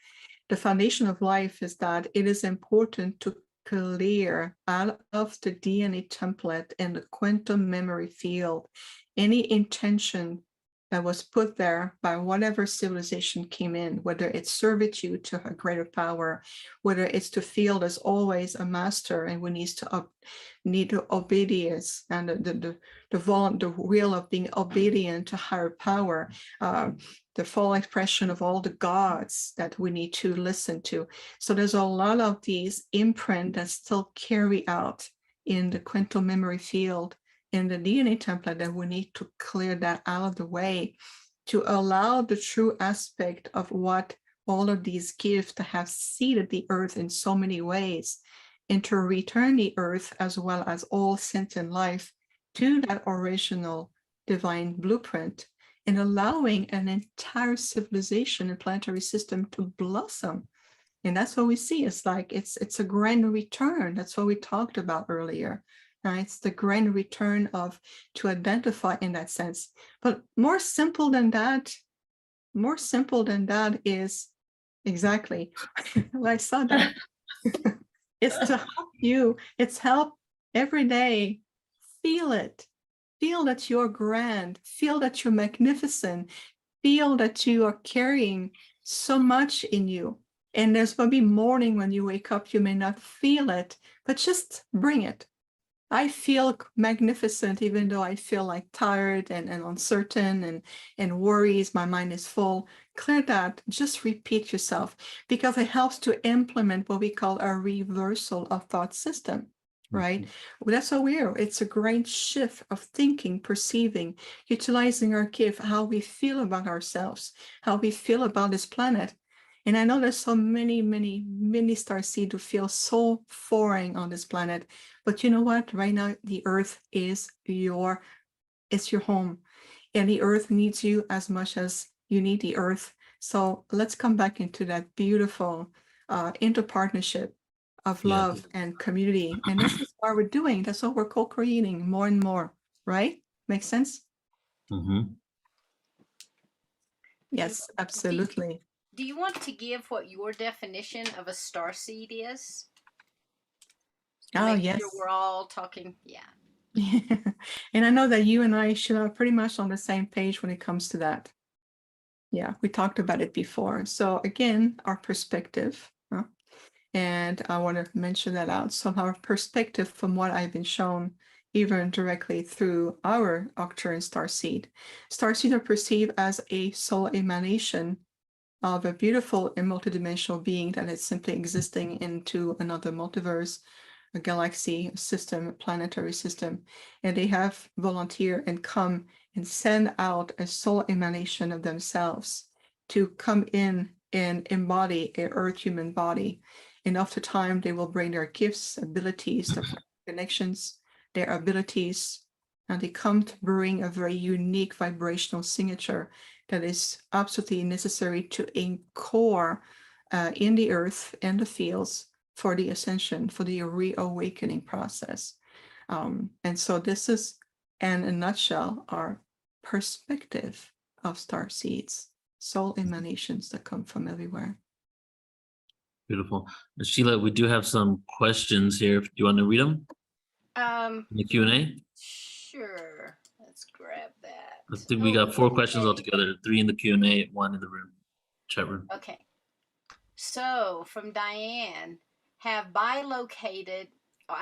The foundation of life is that it is important to clear out of the DNA template and the quantum memory field any intention that was put there by whatever civilization came in, whether it's servitude to a greater power, whether it's to feel there's always a master and we need to obedience and the will of being obedient to higher power, the full expression of all the gods that we need to listen to. So there's a lot of these imprint that still carry out in the quantum memory field, in the DNA template, that we need to clear that out of the way to allow the true aspect of what all of these gifts that have seeded the earth in so many ways, and to return the earth as well as all sentient life to that original divine blueprint, and allowing an entire civilization and planetary system to blossom. And that's what we see. It's like it's a grand return. That's what we talked about earlier. It's the grand return of to identify in that sense. But more simple than that is exactly. I saw that. It's to help you. It's help every day. Feel it. Feel that you're grand. Feel that you're magnificent. Feel that you are carrying so much in you. And there's maybe morning when you wake up, you may not feel it, but just bring it. I feel magnificent, even though I feel like tired and uncertain and worries, my mind is full. Clear that, just repeat yourself, because it helps to implement what we call a reversal of thought system, right? Well, that's what it's a great shift of thinking, perceiving, utilizing our gift, how we feel about ourselves, how we feel about this planet. And I know there's so many starseed who feel so foreign on this planet. But you know what? Right now, the earth is your home. And the earth needs you as much as you need the earth. So let's come back into that beautiful interpartnership of love and community. And this is what we're doing. That's what we're co-creating more and more, right? Makes sense? Mm-hmm. Yes, absolutely. Do you want to give what your definition of a starseed is? Oh, Make yes. sure we're all talking. Yeah. And I know that you and I should are pretty much on the same page when it comes to that. Yeah, we talked about it before. So again, our perspective, and I want to mention that out. So our perspective from what I've been shown, even directly through our Arcturian starseed. Starseed are perceived as a soul emanation of a beautiful and multidimensional being that is simply existing into another multiverse, a galaxy, a system, a planetary system. And they have volunteer and come and send out a soul emanation of themselves to come in and embody a earth human body. And after time, they will bring their gifts, abilities, their connections, their abilities, and they come to bring a very unique vibrational signature that is absolutely necessary to anchor in the earth and the fields for the ascension, for the reawakening process. And so this is, in a nutshell, our perspective of star seeds, soul emanations that come from everywhere. Beautiful. Sheila, we do have some questions here. Do you want to read them? In the Q&A? Sure. Let's grab that. I think we got 4 questions altogether, 3 in the Q&A, 1 in the room, chat room. Okay. So from Diane, I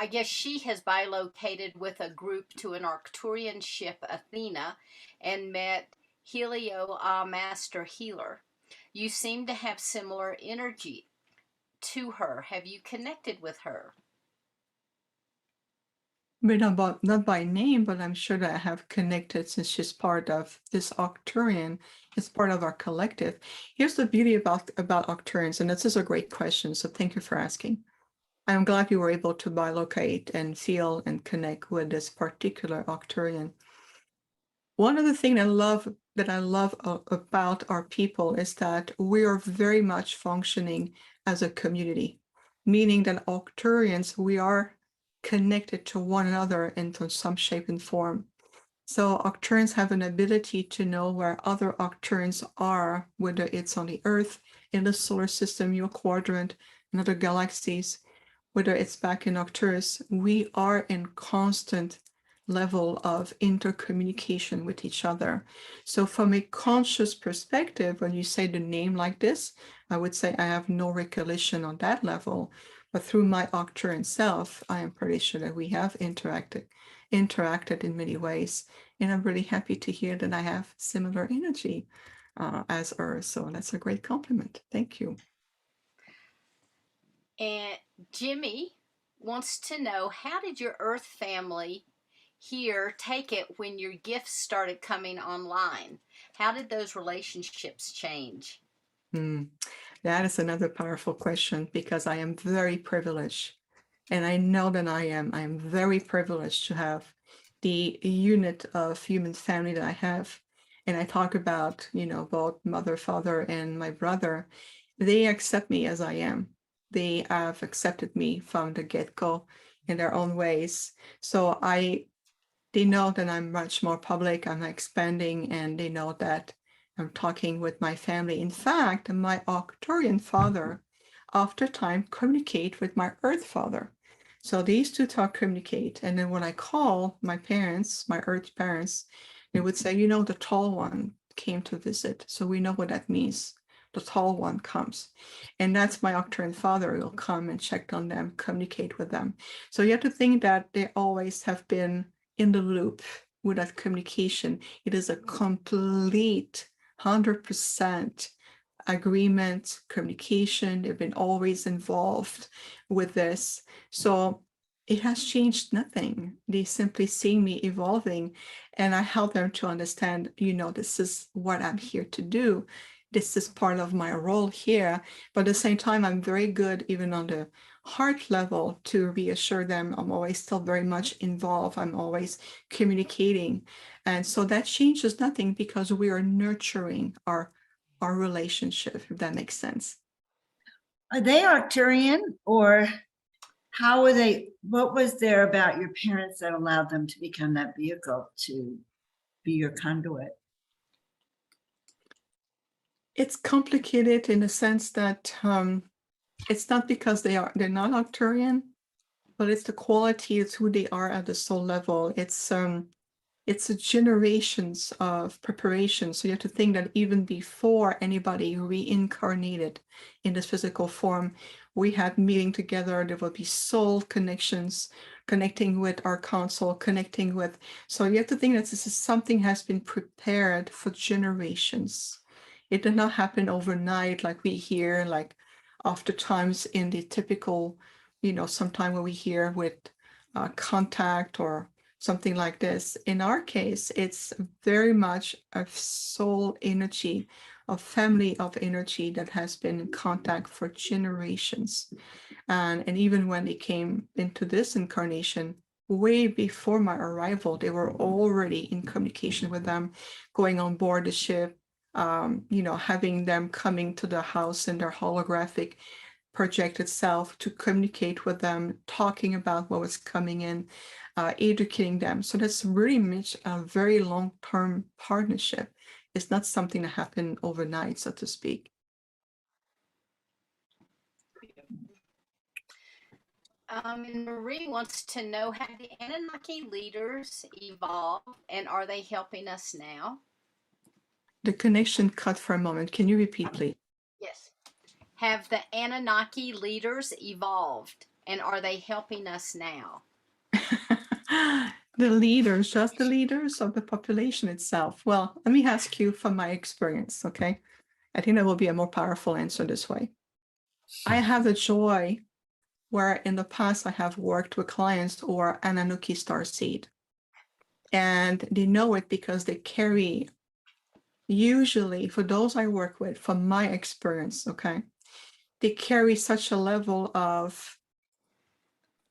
guess she has bilocated with a group to an Arcturian ship, Athena, and met Helio, a master healer. You seem to have similar energy to her. Have you connected with her? Not by name, but I'm sure that I have connected since she's part of this Arcturian. It's part of our collective. Here's the beauty about Arcturians, and this is a great question, so thank you for asking. I'm glad you were able to bilocate and feel and connect with this particular Arcturian. One of the things I love about our people is that we are very much functioning as a community, meaning that Arcturians, we are connected to one another into some shape and form. So Arcturians have an ability to know where other Arcturians are, whether it's on the Earth, in the solar system, your quadrant, in other galaxies, whether it's back in Arcturus. We are in constant level of intercommunication with each other. So from a conscious perspective, when you say the name like this, I would say I have no recollection on that level, but through my Arcturian self, I am pretty sure that we have interacted in many ways. And I'm really happy to hear that I have similar energy as Earth. So that's a great compliment. Thank you. And Jimmy wants to know, how did your Earth family here take it when your gifts started coming online? How did those relationships change? That is another powerful question, because I am very privileged, and I know that I am very privileged to have the unit of human family that I have. And I talk about, both mother, father, and my brother. They accept me as I am. They have accepted me from the get-go in their own ways. So they know that I'm much more public, I'm expanding, and they know that I'm talking with my family. In fact, my Arcturian father, after time, communicate with my Earth father. So these two communicate. And then when I call my parents, my Earth parents, they would say, the tall one came to visit. So we know what that means. The tall one comes. And that's my Arcturian father. He'll come and check on them, communicate with them. So you have to think that they always have been in the loop with that communication. It is a complete 100% agreement, communication. They've been always involved with this. So it has changed nothing. They simply see me evolving, and I help them to understand, this is what I'm here to do. This is part of my role here. But at the same time, I'm very good, even on the heart level, to reassure them I'm always still very much involved. I'm always communicating. And so that changes nothing, because we are nurturing our relationship, if that makes sense. Are they Arcturian, or how were they? What was there about your parents that allowed them to become that vehicle to be your conduit? It's complicated in the sense that it's not because they're not Arcturian, but it's the quality, it's who they are at the soul level. It's a generations of preparation. So you have to think that even before anybody reincarnated in this physical form, we had meeting together. There will be soul connections, connecting with our council, connecting with. So you have to think that this is something has been prepared for generations. It did not happen overnight, like we hear, like oftentimes in the typical, sometime when we hear with contact or something like this. In our case, it's very much a soul energy, a family of energy that has been in contact for generations. And even when they came into this incarnation, way before my arrival, they were already in communication with them, going on board the ship, having them coming to the house in their holographic project itself to communicate with them, talking about what was coming in, educating them. So that's really much a very long-term partnership. It's not something that happened overnight, so to speak. And Marie wants to know, have the Anunnaki leaders evolved, and are they helping us now? The connection cut for a moment. Can you repeat, please? Yes. Have the Anunnaki leaders evolved, and are they helping us now? The leaders, just the leaders of the population itself? Well, let me ask you from my experience, okay? I think that will be a more powerful answer this way. I have the joy where in the past I have worked with clients who are Anunnaki starseed. And they know it because they carry, usually for those I work with, from my experience, okay, they carry such a level of,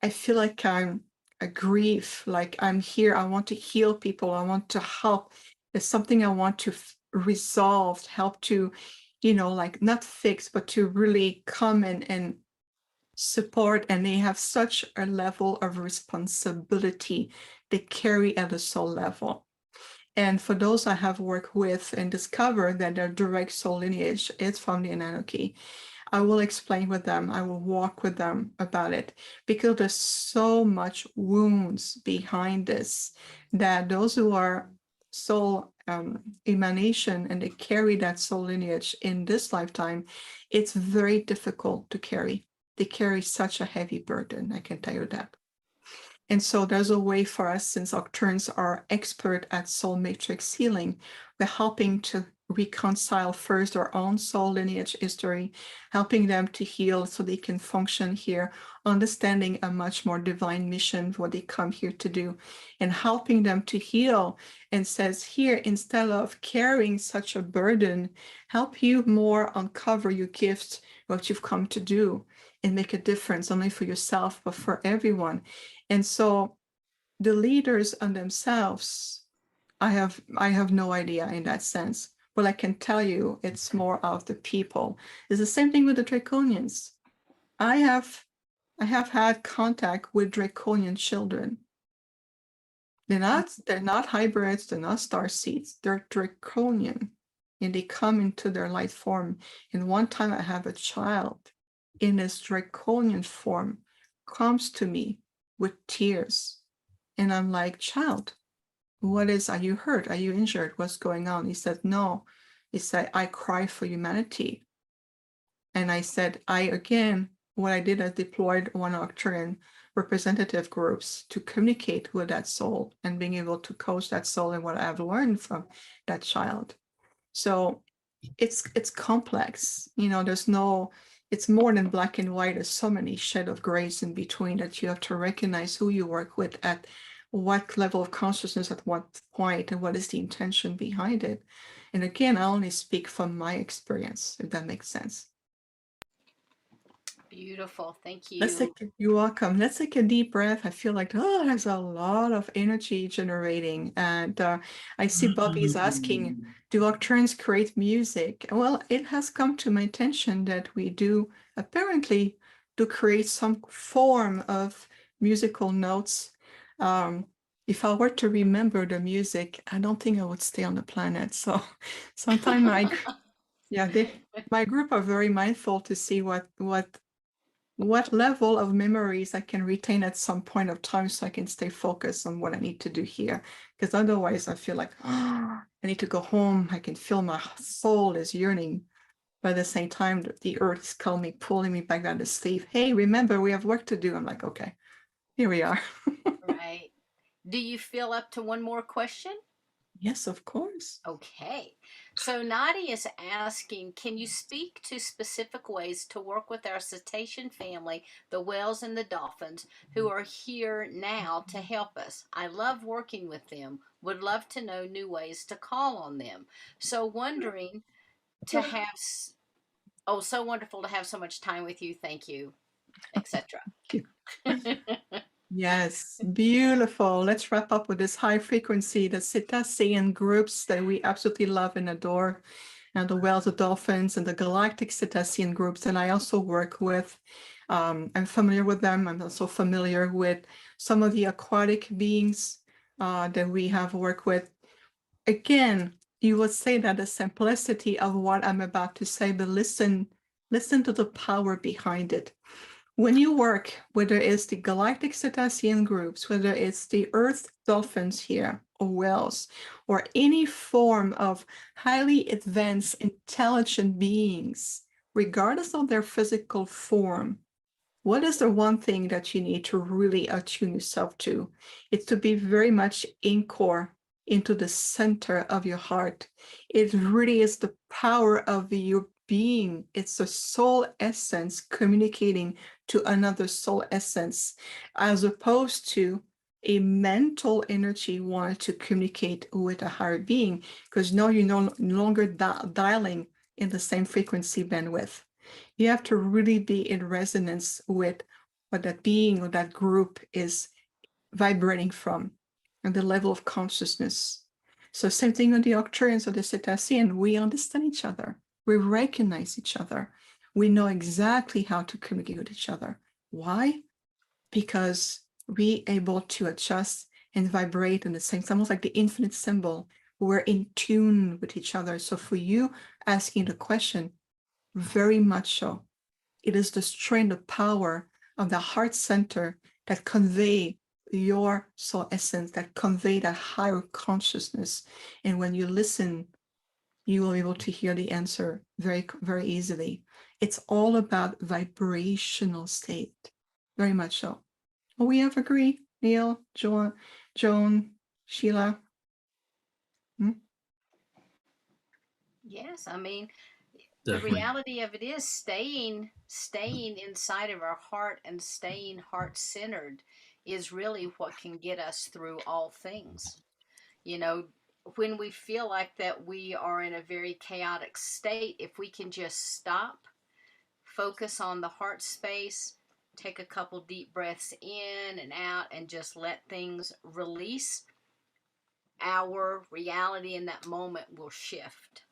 I feel like I'm a grief, like I'm here, I want to heal people, I want to help. There's something I want to resolve, help to, like not fix, but to really come and support. And they have such a level of responsibility they carry at a soul level. And for those I have worked with and discovered that their direct soul lineage is from the Anunnaki, I will explain with them. I will walk with them about it, because there's so much wounds behind this that those who are soul emanation and they carry that soul lineage in this lifetime, it's very difficult to carry. They carry such a heavy burden, I can tell you that. And so there's a way for us, since Arcturians are expert at soul matrix healing, we're helping to reconcile first our own soul lineage history, helping them to heal so they can function here, understanding a much more divine mission, what they come here to do, and helping them to heal. And says here, instead of carrying such a burden, help you more uncover your gifts, what you've come to do, and make a difference, only for yourself, but for everyone. And so the leaders on themselves, I have no idea in that sense. But I can tell you it's more of the people. It's the same thing with the Draconians. I have had contact with Draconian children. They're not hybrids, they're not starseeds, they're Draconian. And they come into their light form. And one time I have a child in this Draconian form comes to me with tears. And I'm like, child, are you hurt? Are you injured? What's going on? He said, no. He said, I cry for humanity. And I said, what I did, I deployed one Arcturian representative groups to communicate with that soul and being able to coach that soul and what I've learned from that child. So it's complex. It's more than black and white. There's so many shades of grays in between that you have to recognize who you work with at what level of consciousness at what point and what is the intention behind it. And again, I only speak from my experience, if that makes sense. Beautiful. Thank you. You're welcome. Let's take a deep breath. I feel like, there's a lot of energy generating. And I see Bobby's asking, do Arcturians create music? Well, it has come to my attention that we do apparently to create some form of musical notes. If I were to remember the music, I don't think I would stay on the planet. So sometimes my group are very mindful to see what level of memories I can retain at some point of time so I can stay focused on what I need to do here. Because otherwise I feel like, I need to go home. I can feel my soul is yearning. But at the same time, the earth is calling me, pulling me back down to sleep. Hey, remember, we have work to do. I'm like, okay, here we are. Right. Do you feel up to one more question? Yes, of course. Okay. So Nadia is asking, can you speak to specific ways to work with our cetacean family, the whales and the dolphins, who are here now to help us? I love working with them. Would love to know new ways to call on them. So wondering to have, so wonderful to have so much time with you. Thank you, etc. Yes, beautiful. Let's wrap up with this high frequency, the cetacean groups that we absolutely love and adore, and the whales, the dolphins, and the galactic cetacean groups. And I also work with, I'm familiar with them. I'm also familiar with some of the aquatic beings that we have worked with. Again, you would say that the simplicity of what I'm about to say, but listen to the power behind it. When you work, whether it's the galactic cetacean groups, whether it's the earth dolphins here or whales, or any form of highly advanced intelligent beings, regardless of their physical form, what is the one thing that you need to really attune yourself to? It's to be very much anchor into the center of your heart. It really is the power of your being. It's the soul essence communicating to another soul essence, as opposed to a mental energy wanting to communicate with a higher being, because now you're no longer dialing in the same frequency bandwidth. You have to really be in resonance with what that being or that group is vibrating from and the level of consciousness. So same thing with the Arcturians or the cetacean. We understand each other. We recognize each other. We know exactly how to communicate with each other. Why? Because we're able to adjust and vibrate in the same, it's almost like the infinite symbol. We're in tune with each other. So for you asking the question, very much so. It is the strength, the power of the heart center that convey your soul essence, that convey that higher consciousness. And when you listen, you will be able to hear the answer very, very easily. It's all about vibrational state, very much so. Well, we have agreed, Neil, Joan, Sheila. Yes, I mean, the Definitely. reality of it is staying inside of our heart and staying heart centered is really what can get us through all things. You know, when we feel like that we are in a very chaotic state, if we can just stop, focus on the heart space, take a couple deep breaths in and out, and just let things release, our reality in that moment will shift.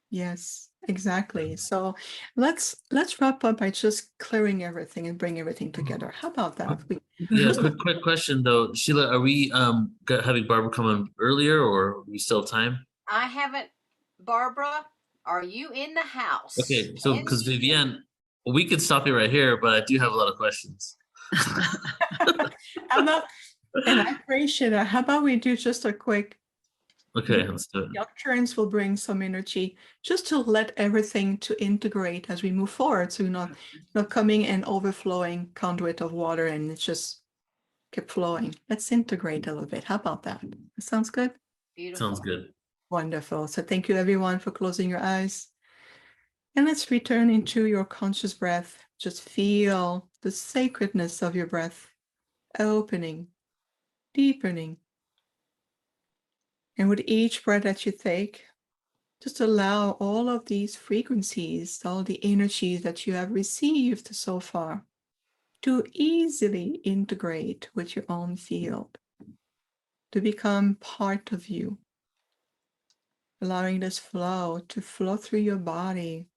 Yes, exactly. So let's wrap up by just clearing everything and bring everything together. How about that? Yeah, quick question though, Sheila. Are we having Barbara come on earlier, or are we still have time? I haven't, Barbara, are you in the house? Okay, so Can because you hear me? Viviane, we could stop you right here, but I do have a lot of questions. How about, and I appreciate that. How about we do just a quick, Okay, let's do it. the Arcturians will bring some energy just to let everything to integrate as we move forward. So you're not coming and overflowing conduit of water and it's just keep flowing. Let's integrate a little bit. How about that? That sounds good? Beautiful. Sounds good. Wonderful. So thank you everyone for closing your eyes. And let's return into your conscious breath. Just feel the sacredness of your breath opening, deepening. And with each breath that you take, just allow all of these frequencies, all the energies that you have received so far, to easily integrate with your own field, to become part of you, allowing this flow to flow through your body,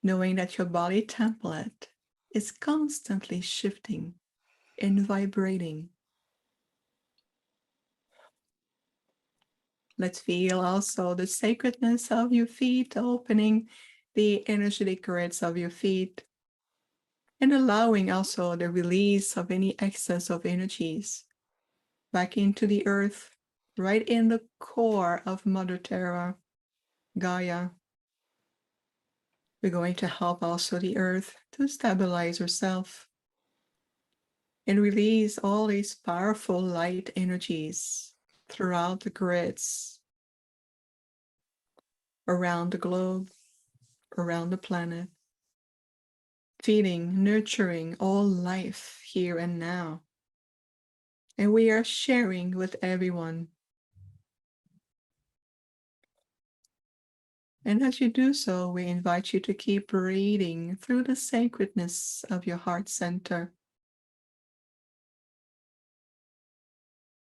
knowing that your body template is constantly shifting and vibrating. Let's feel also the sacredness of your feet, opening the energetic grids of your feet and allowing also the release of any excess of energies back into the earth, right in the core of Mother Terra, Gaia. We're going to help also the earth to stabilize herself and release all these powerful light energies throughout the grids, around the globe, around the planet, feeding, nurturing all life here and now. And we are sharing with everyone. And as you do so, we invite you to keep breathing through the sacredness of your heart center.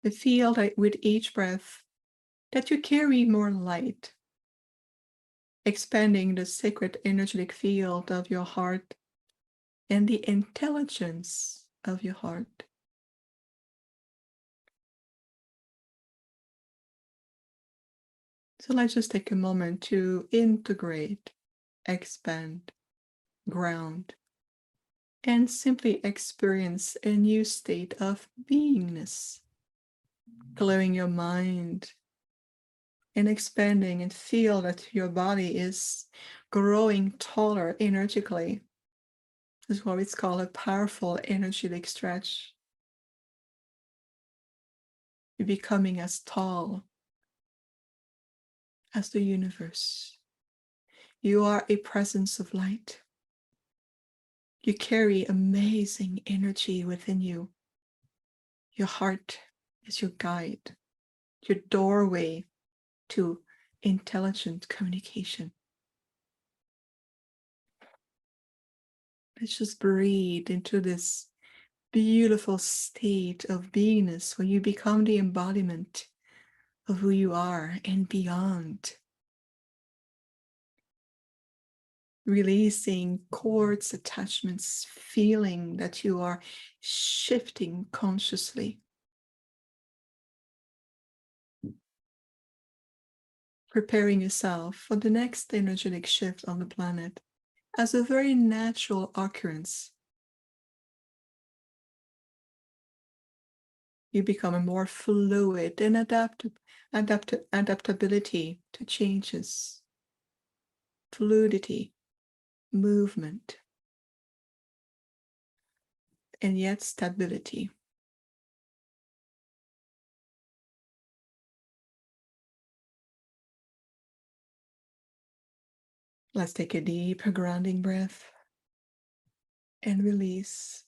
To feel that with each breath that you carry more light, expanding the sacred energetic field of your heart and the intelligence of your heart. So let's just take a moment to integrate, expand, ground, and simply experience a new state of beingness, clearing your mind and expanding, and feel that your body is growing taller energetically. This is what it's called a powerful energetic stretch. You're becoming as tall as the universe. You are a presence of light. You carry amazing energy within you. Your heart is your guide, your doorway to intelligent communication. Let's just breathe into this beautiful state of beingness where you become the embodiment of who you are and beyond. Releasing cords, attachments, feeling that you are shifting consciously. Preparing yourself for the next energetic shift on the planet as a very natural occurrence. You become a more fluid and adaptability to changes, fluidity, movement, and yet stability. Let's take a deep grounding breath and release.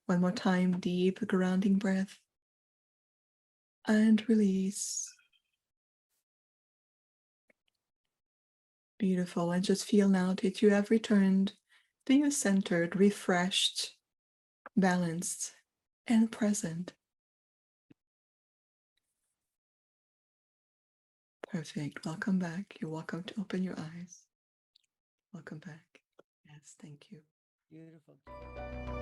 One more time, deep grounding breath and release. Beautiful. And just feel now that you have returned to you centered, refreshed, balanced, and present. Perfect. Welcome back. You're welcome to open your eyes. Welcome back. Yes, thank you. Beautiful.